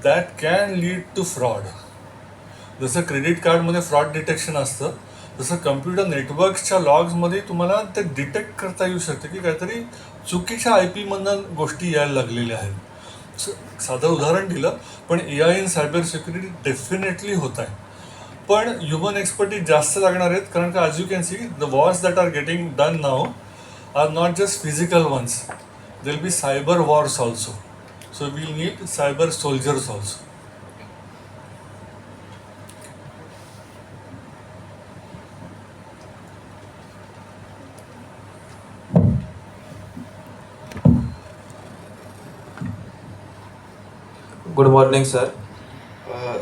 That can lead to fraud. जसं क्रेडिट कार्डमध्ये फ्रॉड डिटेक्शन असतं तसं कम्प्युटर नेटवर्क्सच्या लॉग्समध्ये तुम्हाला ते डिटेक्ट करता येऊ शकतं की काहीतरी चुकीच्या आय पीमधनं गोष्टी यायला लागलेल्या आहेत. साधं उदाहरण दिलं, पण A I in cyber security definitely होत आहे. पण ह्युमन एक्सपर्टीज जास्त लागणार आहेत, कारण का as you can see the wars that are getting done नाव are not just physical ones. There will be cyber wars also. So we will need cyber soldiers also. Good morning, sir.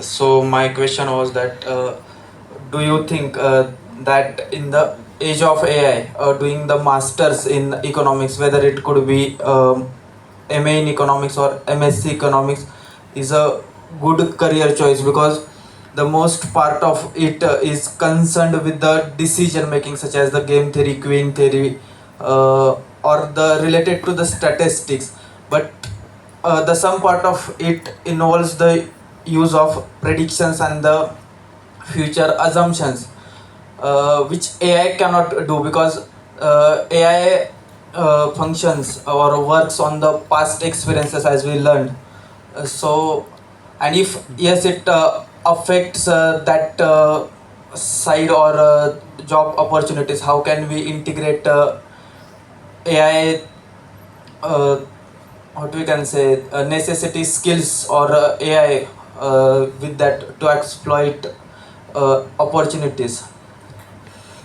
So my question was that do you think that in the age of AI, doing the masters in economics, whether it could be MA in economics or MSc economics, is a good career choice? Because the most part of it is concerned with the decision making, such as the game theory, queen theory, or the related to the statistics. But the some part of it involves the use of predictions and the future assumptions, which AI cannot do, because AI functions or works on the past experiences, as we learned. And if yes, it affects that side or job opportunities, how can we integrate AI, what we can say, necessity skills or AI with that to exploit opportunities?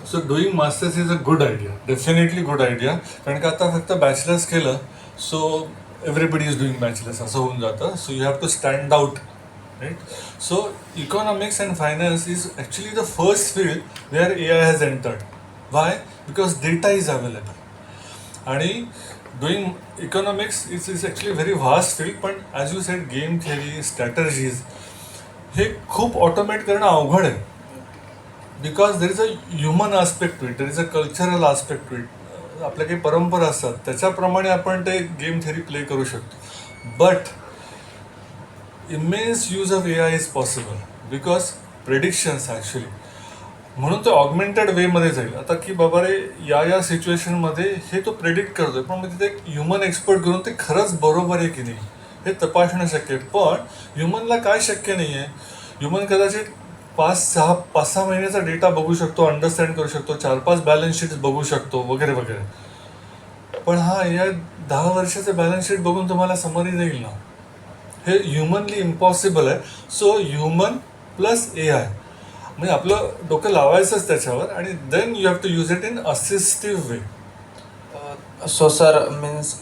So doing masters is a good idea, definitely good idea. कारण का आता फक्त bachelors केलं so everybody is doing bachelors असं होऊन जातं. So you have to stand out, right? So economics and finance is actually the first field where A I has entered. Why? Because data is available. आणि doing economics is actually very vast field, पण as you said game theory, strategies हे खूप automate करणं अवघड आहे. Because there is a human aspect to it, there is a cultural aspect to it. आपल्या काही परंपरा असतात त्याच्याप्रमाणे आपण ते गेम थेरी प्ले करू शकतो. But immense use of A I is possible because predictions actually, म्हणून ते ऑगमेंटेड वेमध्ये जाईल. आता की बाबा रे या सिच्युएशनमध्ये हे तो प्रेडिक्ट करतोय, पण मग तिथे एक ह्युमन एक्सपर्ट घेऊन ते खरंच बरोबर आहे की नाही हे तपासणं शक्य आहे. पण ह्युमनला काय शक्य नाही आहे? ह्युमन कदाचित 5-6 महिन्याचा डेटा बघू शकतो, अंडरस्टँड करू शकतो, 4-5 बॅलन्स शीट्स बघू शकतो वगैरे वगैरे. पण या 10 वर्षाचे बॅलन्स शीट बघून तुम्हाला समरी देईल ना, हे ह्युमनली इम्पॉसिबल आहे. So human plus A I म्हणजे आपलं डोकं लावायचंच त्याच्यावर, आणि then you have to use it in assistive way. So sir, means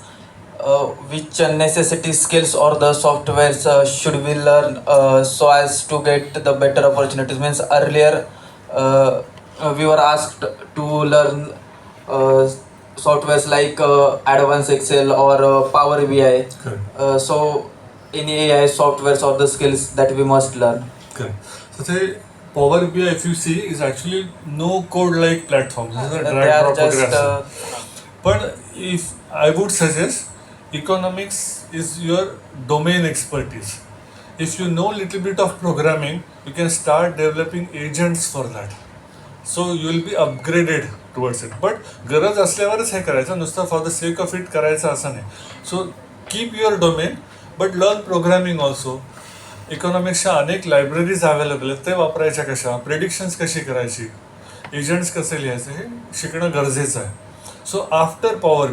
which necessity skills or the softwares should we learn so as to get the better opportunities? Means earlier we were asked to learn softwares like Advanced Excel or Power BI. So in AI softwares or the skills that we must learn. Correct. So say Power BI, if you see, is actually no code like platform. This is a drag They are drop just progression. But if I would suggest, economics is your domain expertise. If you know little bit of programming, you can start developing agents for that. So you will be upgraded towards it. But गरज असल्यावरच हे करायचं, नुसतं for the sake of it करायचं असं नाही. So keep your domain but learn programming also. इकॉनॉमिक्सच्या अनेक लायब्ररीज अवेलेबल आहेत, ते वापरायच्या कशा, प्रेडिक्शन्स कशी करायची, एजंट्स कसे लिहायचे, हे शिकणं गरजेचं आहे. So after power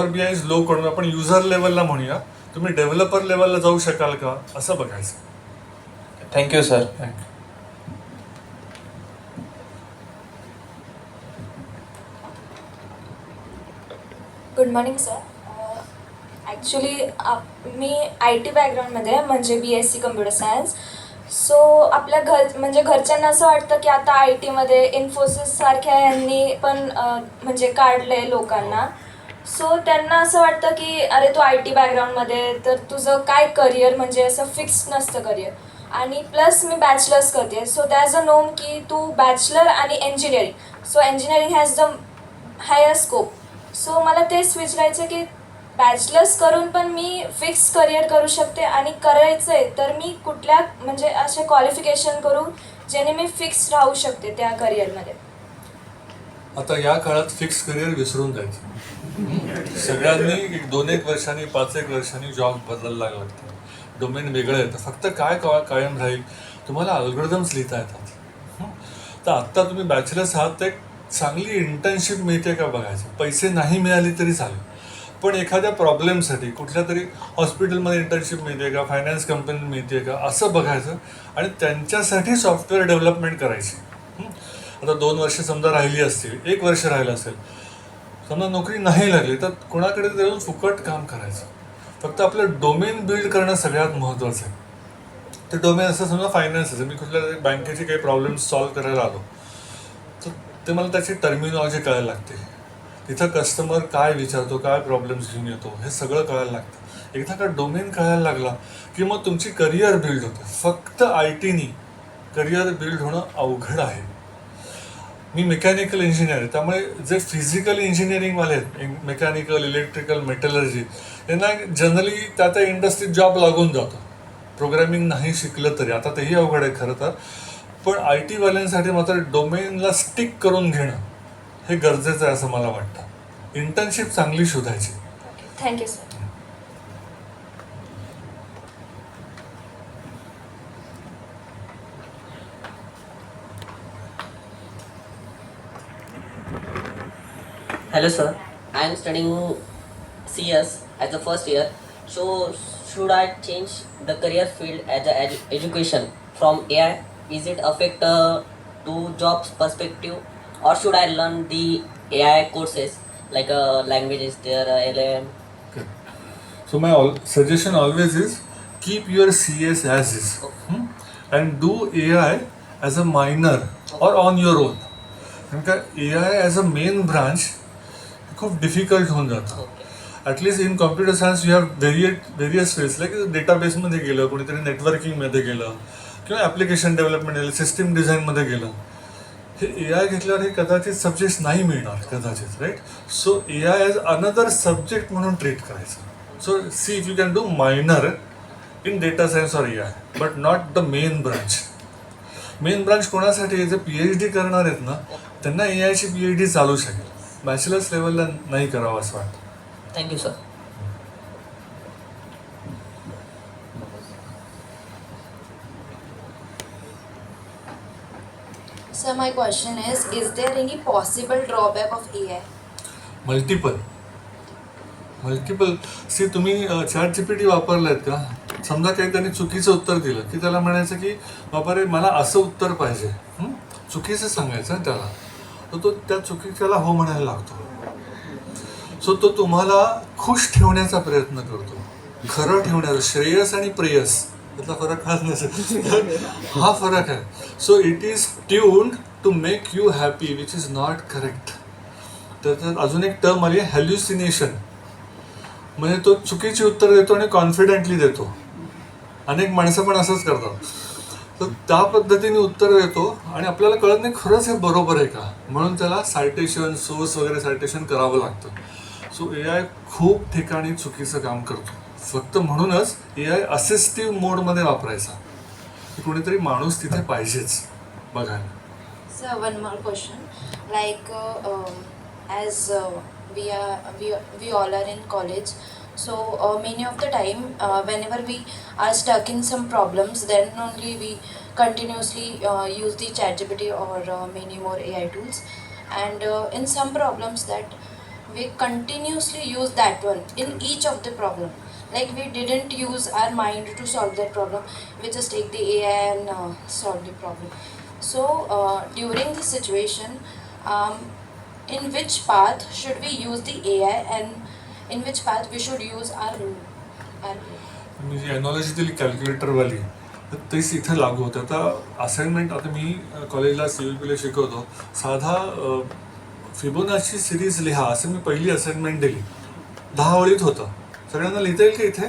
B I is low करून आपण युजर लेवलला म्हणूया, तुम्ही डेव्हलपर लेवलला जाऊ शकाल का असं बघायचं. Thank you sir. Thank you. Good morning sir. Actually me IT बॅकग्राऊंडमध्ये आहे, म्हणजे BSc कम्प्युटर सायन्स. सो आपल्या घरच्यांना असं वाटतं की आता IT मध्ये इन्फोसिससारख्या यांनी पण म्हणजे काढलं आहे लोकांना. सो त्यांना असं वाटतं की अरे तू IT बॅकग्राऊंडमध्ये तर तुझं काय करिअर म्हणजे असं फिक्स नसतं करिअर. आणि प्लस मी बॅचलर्स करते. सो दॅज अ नोम की तू बॅचलर आणि engineering, so engineering has the higher scope. So मला तेच विचारायचं की बॅचलर्स करून पण मी फिक्स करिअर करू शकते आणि करायचं आहे तर मी कुठल्या म्हणजे असे क्वालिफिकेशन करू ज्याने मी फिक्स राहू शकते त्या करिअरमध्ये. आता या काळात फिक्स करिअर विसरून जायचं. सगळ्यांनी 2-1 वर्षांनी 5-1 वर्षांनी जॉब बदलायला लागतं, डोमेन वेगळं येतं. फक्त काय कायम राहील, तुम्हाला अल्गोरिदम्स लिहिता येतात. तर आत्ता तुम्ही बॅचलर्स आहात तर एक चांगली इंटर्नशिप मिळते का बघायचं. पैसे नाही मिळाले तरी चालेल, पण एखाद्या प्रॉब्लेमसाठी कुठल्या तरी हॉस्पिटलमध्ये इंटर्नशिप मिळते का, फायनान्स कंपनीत मिळते का असं बघायचं आणि त्यांच्यासाठी सॉफ्टवेअर डेव्हलपमेंट करायची. आता 2 वर्ष समजा राहिली असतील, 1 वर्ष राहिलं असेल, समजा नोकरी नाही लागली तर कोणाकडे जाऊन फुकट काम करायचं. फक्त आपलं डोमेन बिल्ड करणं सगळ्यात महत्त्वाचं आहे. ते डोमेन असं समजा फायनान्स आहे, मी कुठल्या तरी बँकेचे काही प्रॉब्लेम्स सॉल्व्ह करायला आलो तर ते मला त्याची टर्मिनॉलॉजी कळायला लागते. तिथं कस्टमर काय विचारतो, काय प्रॉब्लेम्स घेऊन येतो, हे सगळं कळायला लागतं. एकदा का डोमेन कळायला लागला की मग तुमची करिअर बिल्ड होते. फक्त ITनी करिअर बिल्ड होणं अवघड आहे. मी मेकॅनिकल इंजिनियर आहे, त्यामुळे जे फिजिकल इंजिनिअरिंगवाले आहेत, मेकॅनिकल, इलेक्ट्रिकल, मेटलर्जी, यांना जनरली त्या इंडस्ट्रीत जॉब लागून जातो प्रोग्रॅमिंग नाही शिकलं तरी. आता तेही अवघड आहे खरं तर, पण IT वाल्यांसाठी मात्र डोमेनला स्टिक करून घेणं हे गरजेचं आहे असं मला वाटतं. इंटर्नशिप चांगली शोधायची. Thank you sir. Hello sir, I am studying CS as the first year. So should I change the career field as a education from AI? Is it affect to jobs perspective, or should I learn the AI courses like languages there, LLM? Okay. So my suggestion always is keep your CS as is, and do AI as a minor or on your own. कारण का AI as a main branch खूप difficult होऊन जातं. At least in computer science you have various fields, like डेटाबेसमध्ये गेलं, कोणीतरी नेटवर्किंगमध्ये गेलं, किंवा ॲप्लिकेशन डेव्हलपमेंट गेलं, सिस्टीम डिझाईनमध्ये गेलं. हे AI घेतल्यावर हे कदाचित सब्जेक्ट्स नाही मिळणार कदाचित, right. So AI as another subject म्हणून ट्रीट करायचं. So see if you can do minor in data science or AI, but not the main branch. Main branch कोणासाठी, जे PhD करणार आहेत ना त्यांना AIची PhD चालू शकेल. बॅचलर्स लेवलला नाही करावं असं वाटतं. Thank you sir. Sir, my question is there any possible drawback of AI? Multiple see, तुम्ही ChatGPT वापरलात का? समजा काही त्यांनी चुकीचं उत्तर दिलं की त्याला म्हणायचं की बाबा रे मला असं उत्तर पाहिजे, चुकीचं सांगायचं त्याला, तर तो त्या चुकीच्याला हो म्हणायला लागतो. सो तो तुम्हाला खुश ठेवण्याचा प्रयत्न करतो, खरं ठेवण्याचा. श्रेयस आणि प्रेयस यातला फरक कळत नसेल, हा फरक आहे. So it is tuned to make you happy, which is not correct. त्याच्यात अजून एक टर्म आली, हॅल्युसिनेशन. म्हणजे तो चुकीची उत्तर देतो आणि कॉन्फिडेंटली देतो. अनेक माणसं पण असंच करतात. तर त्या पद्धतीने उत्तर देतो आणि आपल्याला कळत नाही खरंच हे बरोबर आहे का, म्हणून त्याला सायटेशन, सोर्स वगैरे सायटेशन करावं लागतं. सो AI खूप ठिकाणी चुकीचं काम करतो. फक्त म्हणूनच AI असिस्टिव्ह मोडमध्ये वापरायचा, की कोणीतरी माणूस तिथे पाहिजेच बघायला. So one more question, like as we all are in college, so many of the time whenever we are stuck in some problems, then only we continuously use the ChatGPT or many more AI tools, and in some problems that we continuously use that one in each of the problem. Like we didn't use our mind to solve that problem. We just take the AI and solve the problem. So during this situation, in which path should we use the AI and in which path we should use our मी जी analogy दिली कॅल्क्युलेटरवाली तर तेच इथं लागू होतं. आता असाइनमेंट, आता मी कॉलेजला CVPला शिकवतो, साधा फिबोनाची सिरीज लिहा असं मी पहिली असाइनमेंट दिली. 10 ओळीत होतं. सगळ्यांना लिहिता येईल का इथे?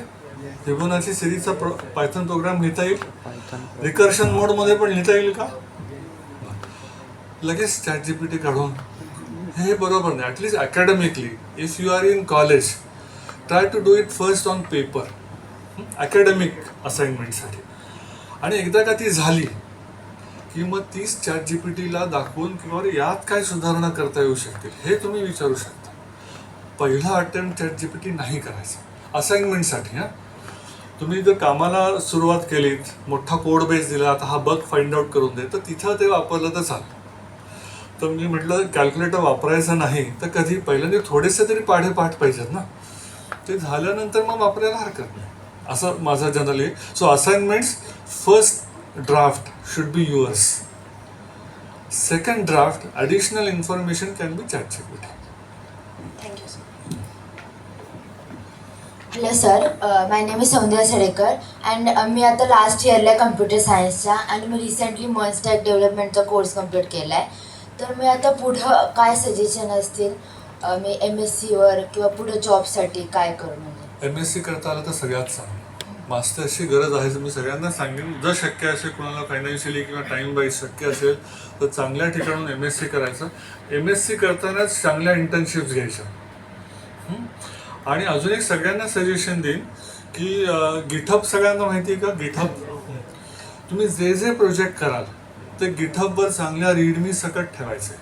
फिबोनाची सिरीजचा पायथन प्रोग्राम लिहिता येईल? रिकर्शन मोडमध्ये पण लिहिता येईल का? लगेच ChatGPT काढून हे बरोबर नाही. At least academically if you are in college, try to do it first on paper, academic असाइनमेंटसाठी. आणि एकदा का ती झाली की मग तीच ChatGPTला दाखवून किंवा यात काय सुधारणा करता येऊ शकतील हे तुम्ही विचारू शकता. पहिला अटेम्प्ट ChatGPT नाही करायचा असाइनमेंटसाठी. हां, तुम्ही जर कामाला सुरुवात केलीत, मोठा कोड बेस दिला, आता हा बग फाइंड आउट करून दे, तर तिथं ते वापरलं तर चालेल. तर मी म्हटलं कॅल्क्युलेटर वापरायचं नाही तर कधी पहिल्यांदा थोडेसे तरी पाठ पाहिजेत ना. ते झाल्यानंतर मग वापरायला हरकत नाही, असं माझं generally. So assignments first draft should be yours. Second draft additional information can be ChatGPT. Thank you, sir. Hello sir, my name is सौंदर्य सडेकर and मी आता लास्ट इयरला आहे कम्प्युटर सायन्सचा आणि मी रिसेंटली मॉन्स्टॅक डेव्हलपमेंटचा कोर्स कम्प्लीट केला आहे. तर मी आता पुढं काय सजेशन असतील, मी MSCवर किंवा पुढं जॉबसाठी काय करू? म्हणजे MSc करता आलं तर सगळ्यात चांगलं. मास्टर्सची गरज आहे तर मी सगळ्यांना सांगेन, जर शक्य असेल कोणाला फायनान्शियली किंवा टाईम वाईज शक्य असेल तर चांगल्या ठिकाणून MSc करायचं. MSc करतानाच चांगल्या इंटर्नशिप्स घ्यायच्या. आणि अजून एक सगळ्यांना सजेशन देईन की गिटहब सगळ्यांना माहिती आहे का? गिटहब तुम्ही जे जे प्रोजेक्ट कराल ते गिटहबवर चांगल्या रीडमी सकट ठेवायचे.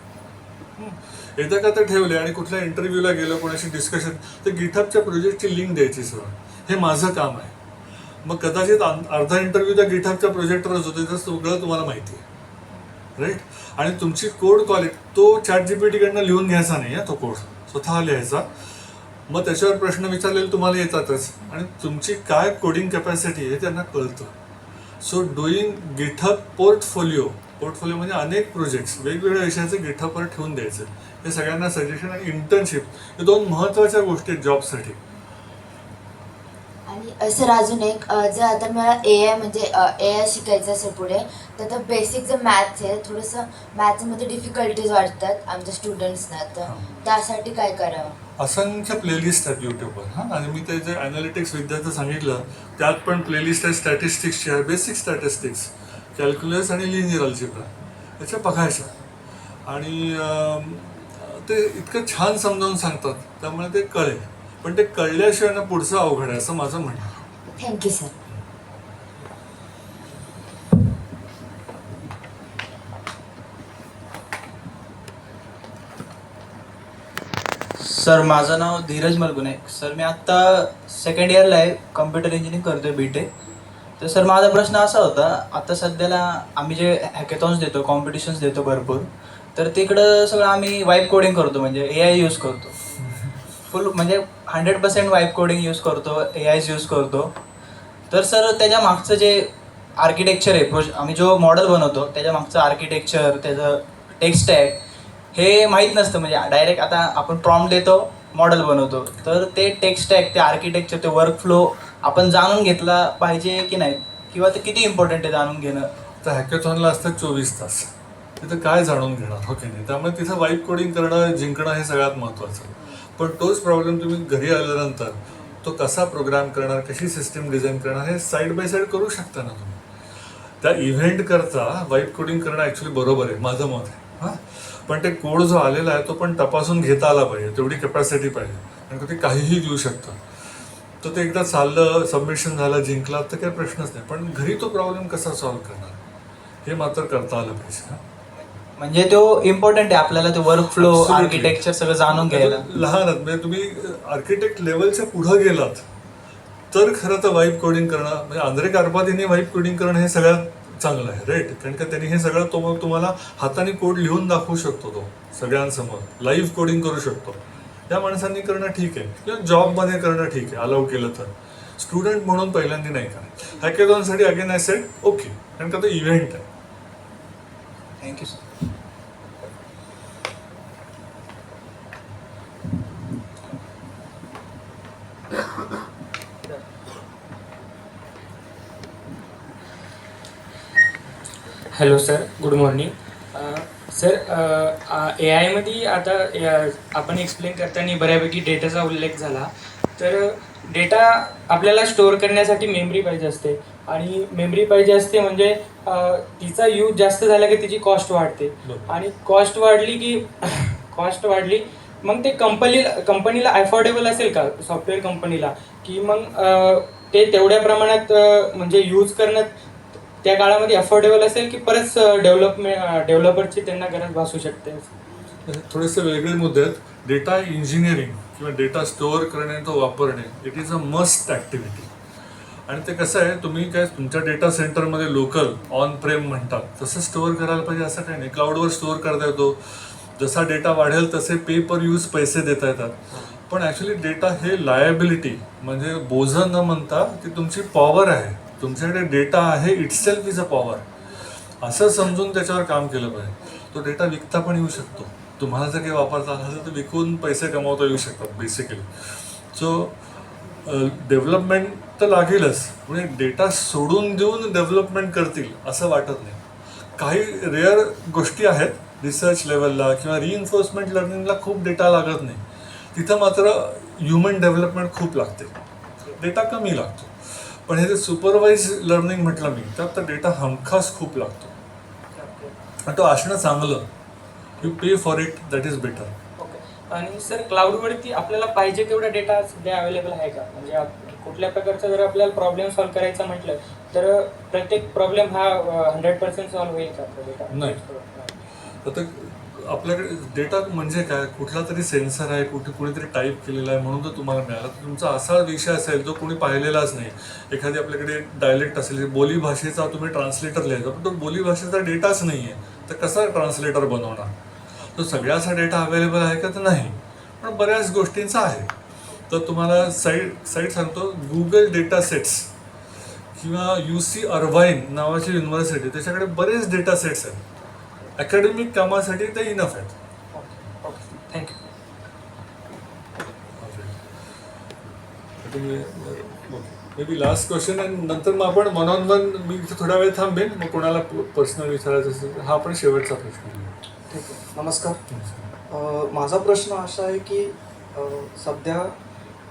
एकदा का तर ठेवले आणि कुठल्या इंटरव्ह्यूला गेलं, कोणाशी डिस्कशन, तर गिटहबच्या प्रोजेक्टची लिंक द्यायची सर. हे माझं काम आहे. मग कदाचित अर्धा इंटरव्ह्यू त्या गिटहबच्या प्रोजेक्टवरच होते, तर सगळं तुम्हाला माहिती आहे, राईट. आणि तुमची कोड क्वालिटी तो ChatGPTकडनं लिहून घ्यायचा नाही आहे, तो कोड स्वतः लिहायचा. मग त्याच्यावर प्रश्न विचारलेले तुम्हाला येतातच आणि तुमची काय कोडिंग कॅपॅसिटी आहे त्यांना कळतं. सो डुईंग गिटहब पोर्टफोलिओ म्हणजे अनेक प्रोजेक्ट्स वेगवेगळ्या विषयाचे गिटहबवर ठेवून द्यायचे. हे सगळ्यांना सजेशन. आणि इंटर्नशिप हे 2 महत्त्वाच्या गोष्टी आहेत जॉबसाठी. आणि सर अजून एक, जर आता मला AI शिकायचं असेल पुढे, तर आता बेसिक जे मॅथ्स आहे, थोडंसं मॅथ्समध्ये डिफिकल्टीज वाटतात आमच्या स्टुडंट्सना, तर त्यासाठी काय करावं? असंख्य प्लेलिस्ट आहेत यूट्यूबवर. हां, आणि मी ते जे ॲनालिटिक्स विद्यार्थी सांगितलं त्यात पण प्लेलिस्ट आहे स्टॅटिस्टिक्सची आहे, बेसिक स्टॅटिस्टिक्स, कॅल्क्युलस आणि लिनियर अल्जेब्रा, याच्या बघायच्या. आणि ते इतकं छान समजावून सांगतात त्यामुळे ते कळेल. पण ते कळल्याशिवाय ना पुढचं अवघड आहे असं माझं म्हणणं आहे. Thank you sir. सर माझं नाव धीरज मलगुणे. सर मी आत्ता सेकंड इयरला आहे, कम्प्युटर इंजिनिअरिंग करतो आहे BTech. तर सर माझा प्रश्न असा होता, आता सध्याला आम्ही जे हॅकेथॉन्स देतो, कॉम्पिटिशन्स देतो भरपूर, तर तिकडं सगळं आम्ही वाईब कोडिंग करतो, म्हणजे AI यूज करतो. फुल म्हणजे 100% वाईब कोडिंग यूज करतो, AIs यूज करतो. तर सर त्याच्या मागचं जे आर्किटेक्चर आहे, आम्ही जो मॉडेल बनवतो त्याच्या मागचं आर्किटेक्चर, त्याचं टेक स्टॅक हे माहीत नसतं. म्हणजे डायरेक्ट आता आपण प्रॉम्प्ट देतो, मॉडेल बनवतो, तर ते टेक स्टॅक, ते आर्किटेक्चर, ते वर्कफ्लो आपण जाणून घेतला पाहिजे की नाही, किंवा ते किती इम्पॉर्टंट आहे जाणून घेणं? तर हॅकेथॉनला असतात 24 तास, तिथं काय जाणून घेणार, हो की नाही? त्यामुळे तिथं वाईब कोडिंग करणं, जिंकणं हे सगळ्यात महत्त्वाचं. पण तोच प्रॉब्लेम तुम्ही घरी आल्यानंतर तो कसा प्रोग्राम करणार, कशी सिस्टीम डिझाईन करणार हे साईड बाय साईड करू शकता ना तुम्ही. त्या इव्हेंट करता वाईब कोडिंग करणं ॲक्च्युली बरोबर आहे, माझं मत आहे. हां, पण ते कोड जो आलेला आहे तो पण तपासून घेता आला पाहिजे, तेवढी कॅपॅसिटी पाहिजे. कारण ते काहीही देऊ शकतं. तर ते एकदा चाललं, सबमिशन झालं, जिंकला तर काही प्रश्नच नाही. पण घरी तो प्रॉब्लेम कसा सॉल्व्ह करणार हे मात्र करता आलं पाहिजे. म्हणजे तो इम्पॉर्टंट आहे आपल्याला ते वर्क फ्लो Absolutely. आर्किटेक्चर सगळं जाणून घ्यायला. लहान आहात म्हणजे तुम्ही आर्किटेक्ट लेवलच्या पुढे गेलात तर खरं तर वाईब कोडिंग करणं म्हणजे आंद्रे कार्पातीने वाईब कोडिंग करणं हे सगळ्यात चांगलं आहे राईट. कारण का त्यांनी हे सगळं तुम्हाला हाताने कोड लिहून दाखवू शकतो, तो सगळ्यांसमोर लाईव्ह कोडिंग करू शकतो. या माणसांनी करणं ठीक आहे किंवा जॉबमध्ये करणं ठीक आहे अलाउ केलं तर. स्टुडंट म्हणून पहिल्यांदा नाही करायचं. हॅकेथॉनसाठी अगेन आय सेड ओके, कारण का तो इव्हेंट आहे. Thank you sir. Hello sir, good morning. Sir, A आयमध्ये आता आपण एक्सप्लेन करताना बऱ्यापैकी डेटाचा उल्लेख झाला. तर डेटा आपल्याला स्टोअर करण्यासाठी मेमरी पाहिजे असते आणि मेमरी पाहिजे असते म्हणजे तिचा यूज जास्त झाला की तिची कॉस्ट वाढते आणि कॉस्ट वाढली मग ते कंपनीला अफोर्डेबल असेल का सॉफ्टवेअर कंपनीला की मग ते तेवढ्या प्रमाणात म्हणजे यूज करणं त्या काळामध्ये अफोर्डेबल असेल की परत डेव्हलपरची त्यांना गरज भासू शकते. थोडेसे वेगळे मुद्दे आहेत. डेटा इंजिनिअरिंग किंवा डेटा स्टोअर करणे तो वापरणे it is a must activity. आणि ते कसं आहे, तुम्ही काय तुमच्या डेटा सेंटरमध्ये लोकल ऑन प्रेम म्हणतात तसं स्टोअर करायला पाहिजे असं काही नाही. क्लाउडवर स्टोअर करता येतो. जसा डेटा वाढेल तसे पे पर यूज पैसे देता येतात. पण ॲक्च्युली डेटा हे लायबिलिटी म्हणजे बोझं न म्हणता ती तुमची पॉवर आहे. तुमच्याकडे डेटा आहे इटसेल्फ इज अ पॉवर असं समजून त्याच्यावर काम केलं पाहिजे. तो डेटा विकता पण येऊ शकतो. तुम्हाला जर काही वापरता आला तर विकून पैसे कमावता येऊ शकतात बेसिकली. सो डेव्हलपमेंट तर लागेलच, म्हणजे डेटा सोडून देऊन डेव्हलपमेंट करतील असं वाटत नाही. काही रेअर गोष्टी आहेत रिसर्च लेवलला किंवा रिइन्फोर्समेंट लर्निंगला खूप डेटा लागत नाही. तिथं मात्र ह्युमन डेव्हलपमेंट खूप लागते, डेटा कमी लागतो. पण हे जे सुपरवाइज लर्निंग म्हटलं मी तर डेटा हमखास खूप लागतो आणि तो असणं चांगलं. You pay for it, that is better. Okay. आणि सर, क्लाउडवरती आपल्याला पाहिजे तेवढा डेटा सध्या अवेलेबल आहे का? म्हणजे कुठल्या प्रकारचा जर आपल्याला प्रॉब्लेम सॉल्व्ह करायचा म्हटलं तर प्रत्येक प्रॉब्लेम हा 100% सॉल्व्ह होईल का आपला डेटा? नाही. आता आपल्याकडे डेटा म्हणजे काय, कुठला तरी सेन्सर आहे, कुणीतरी टाईप केलेला आहे म्हणून तर तुम्हाला मिळाला. तर तुमचा असा विषय असेल जो कोणी पाहिलेलाच नाही. एखादी आपल्याकडे डायलेक्ट असेल, बोली भाषेचा तुम्ही ट्रान्सलेटर लिहायचा पण तो बोली भाषेचा डेटाच नाही आहे, तर कसा ट्रान्सलेटर बनवणार? तो सगळ्याचा डेटा अवेलेबल आहे का? तर नाही, पण बऱ्याच गोष्टींचा आहे. तर तुम्हाला साईट सांगतो, गुगल डेटा सेट्स किंवा UC अर्वाईन नावाची युनिव्हर्सिटी, त्याच्याकडे बरेच डेटा सेट्स आहेत. अकॅडमिक कामासाठी ते इनफ आहेत. Thank you. May be last question आणि नंतर मग आपण वन ऑन वन मी इथे थोडा वेळ थांबेन. मग कोणाला पर्सनल विचारायचं असेल हा आपण शेवटचा प्रश्न घेऊ. ठीक आहे. नमस्कार. माझा प्रश्न असा आहे की सध्या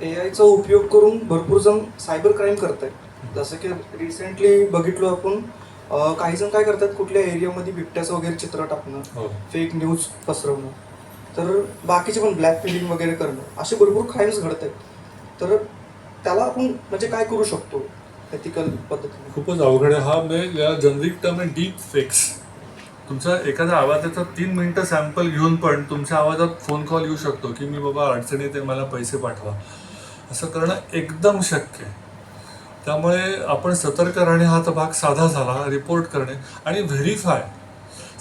AIचा उपयोग करून भरपूर जण सायबर क्राईम करत आहेत. जसं की रिसेंटली बघितलो आपण, काही जण काय करतात, कुठल्या एरियामध्ये बिबट्याचं वगैरे चित्र टाकणं, फेक न्यूज पसरवणं, तर बाकीचे पण ब्लॅक फिलिंग वगैरे करणं, असे भरपूर क्राईम्स घडत आहेत. तर त्याला आपण म्हणजे काय करू शकतो एथिकल पद्धतीने? खूपच अवघड आहे हा. म्हणजे जनरिक टर्म आहे डीप फेक्स. तुमचा एखाद्या आवाजाचा 3 मिनिटं सॅम्पल घेऊन पण तुमच्या आवाजात फोन कॉल येऊ शकतो की मी बाबा अडचणीत आहे, मला पैसे पाठवा. असं करणं एकदम शक्य आहे. त्यामुळे आपण सतर्क राहणे हा तर भाग साधा झाला. रिपोर्ट करणे आणि व्हेरीफाय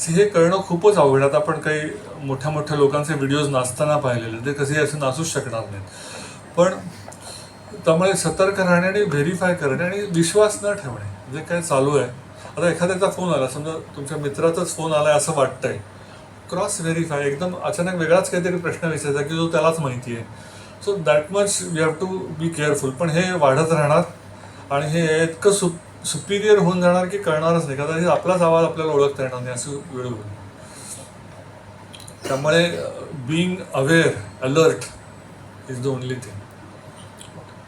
हे करणं खूपच अवघड. आता आपण काही मोठ्या मोठ्या लोकांचे व्हिडिओज नाचताना पाहिलेले, ते कसे असे नाचूच शकणार नाहीत. पण त्यामुळे सतर्क राहणे आणि व्हेरीफाय करणे आणि विश्वास न ठेवणे जे काय चालू आहे. आता एखाद्याचा फोन आला, समजा तुमच्या मित्राचाच फोन आला आहे असं वाटतंय, क्रॉस व्हेरीफाय. एकदम अचानक वेगळाच काहीतरी प्रश्न विचारायचा की जो त्यालाच माहिती आहे. So that much we have to be careful. पण हे वाढत राहणार आणि हे इतकं सुपिरियर होऊन जाणार की कळणारच नाही, कारण आपलाच आवाज आपल्याला ओळखता येणार नाही असं वेळ होईल. त्यामुळे being aware, alert is the only thing.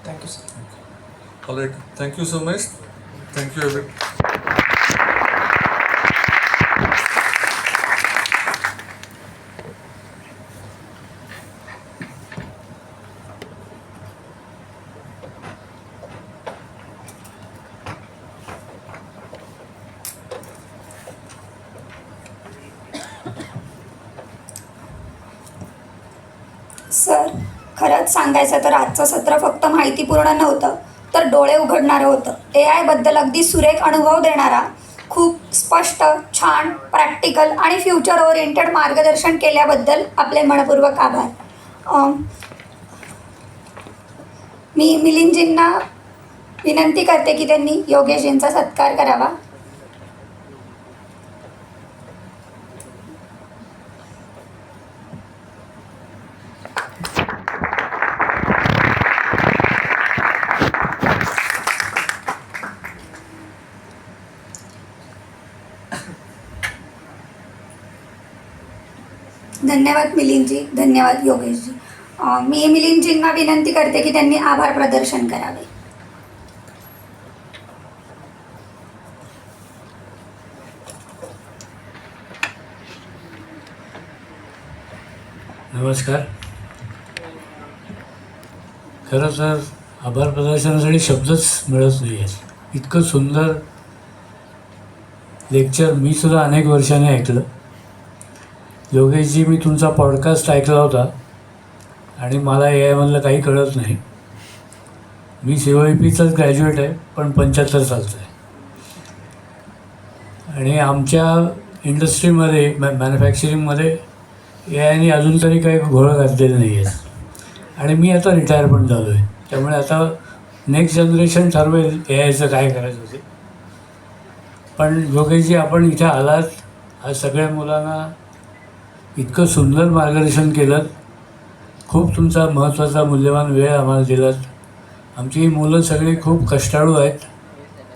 Thank you sir. All right, thank you so much. Thank you every. Sir, खरंच सांगायचं तर आजचं सत्र फक्त माहितीपूर्ण नव्हतं, तर डोळे उघडणारं होतं. AI बद्दल अगदी सुरेख अनुभव देणारा, खूप स्पष्ट, छान, प्रॅक्टिकल आणि फ्युचर ओरिएंटेड मार्गदर्शन केल्याबद्दल आपले मनपूर्वक आभार. मी मिलिंदजींना विनंती करते की त्यांनी योगेशजींचा सत्कार करावा. धन्यवाद मिलिंदजी, धन्यवाद योगेशजी. मी मिलिंदजींना विनंती करते की त्यांनी आभार प्रदर्शन करावे. नमस्कार. खरं तर आभार प्रदर्शनासाठी शब्दच मिळत नाही आहेत. इतकं सुंदर लेक्चर मी सुद्धा अनेक वर्षांनी ऐकलं. योगेशजी, मी तुमचा पॉडकास्ट ऐकला होता आणि मला AI मधलं काही कळत नाही. मी COEPचाच ग्रॅज्युएट आहे, पण 75 सालचा आहे. आणि आमच्या इंडस्ट्रीमध्ये मॅन्युफॅक्चरिंगमध्ये AIने अजून तरी काही घोळ घातलेले नाही आहे. आणि मी आता रिटायर पण झालो आहे. त्यामुळे आता नेक्स्ट जनरेशन ठरवेल AIचं काय करायचं ते. पण योगेशजी, आपण इथे आलात, आज सगळ्या मुलांना इतकं सुंदर मार्गदर्शन केलं. खूप तुमचा महत्त्वाचा मूल्यवान वेळ आम्हाला दिलात. आमची ही मुलं सगळी खूप कष्टाळू आहेत.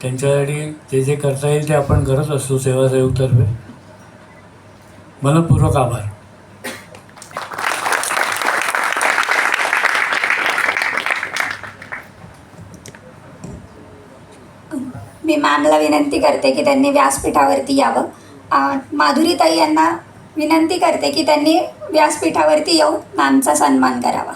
त्यांच्यासाठी जे जे करता येईल ते आपण करत असतो सेवासहयोगतर्फे. मनपूर्वक आभार. मी मॅमला विनंती करते की त्यांनी व्यासपीठावरती यावं. माधुरीताई यांना विनंती करते की त्यांनी व्यासपीठावरती येऊन मॅमचा सन्मान करावा.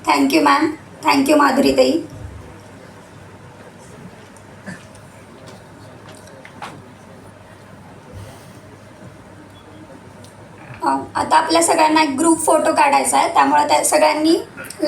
Thank you ma'am. थँक्यू माधुरीताई. आता आपल्या सगळ्यांना एक ग्रुप फोटो काढायचा आहे, त्यामुळे त्या सगळ्यांनी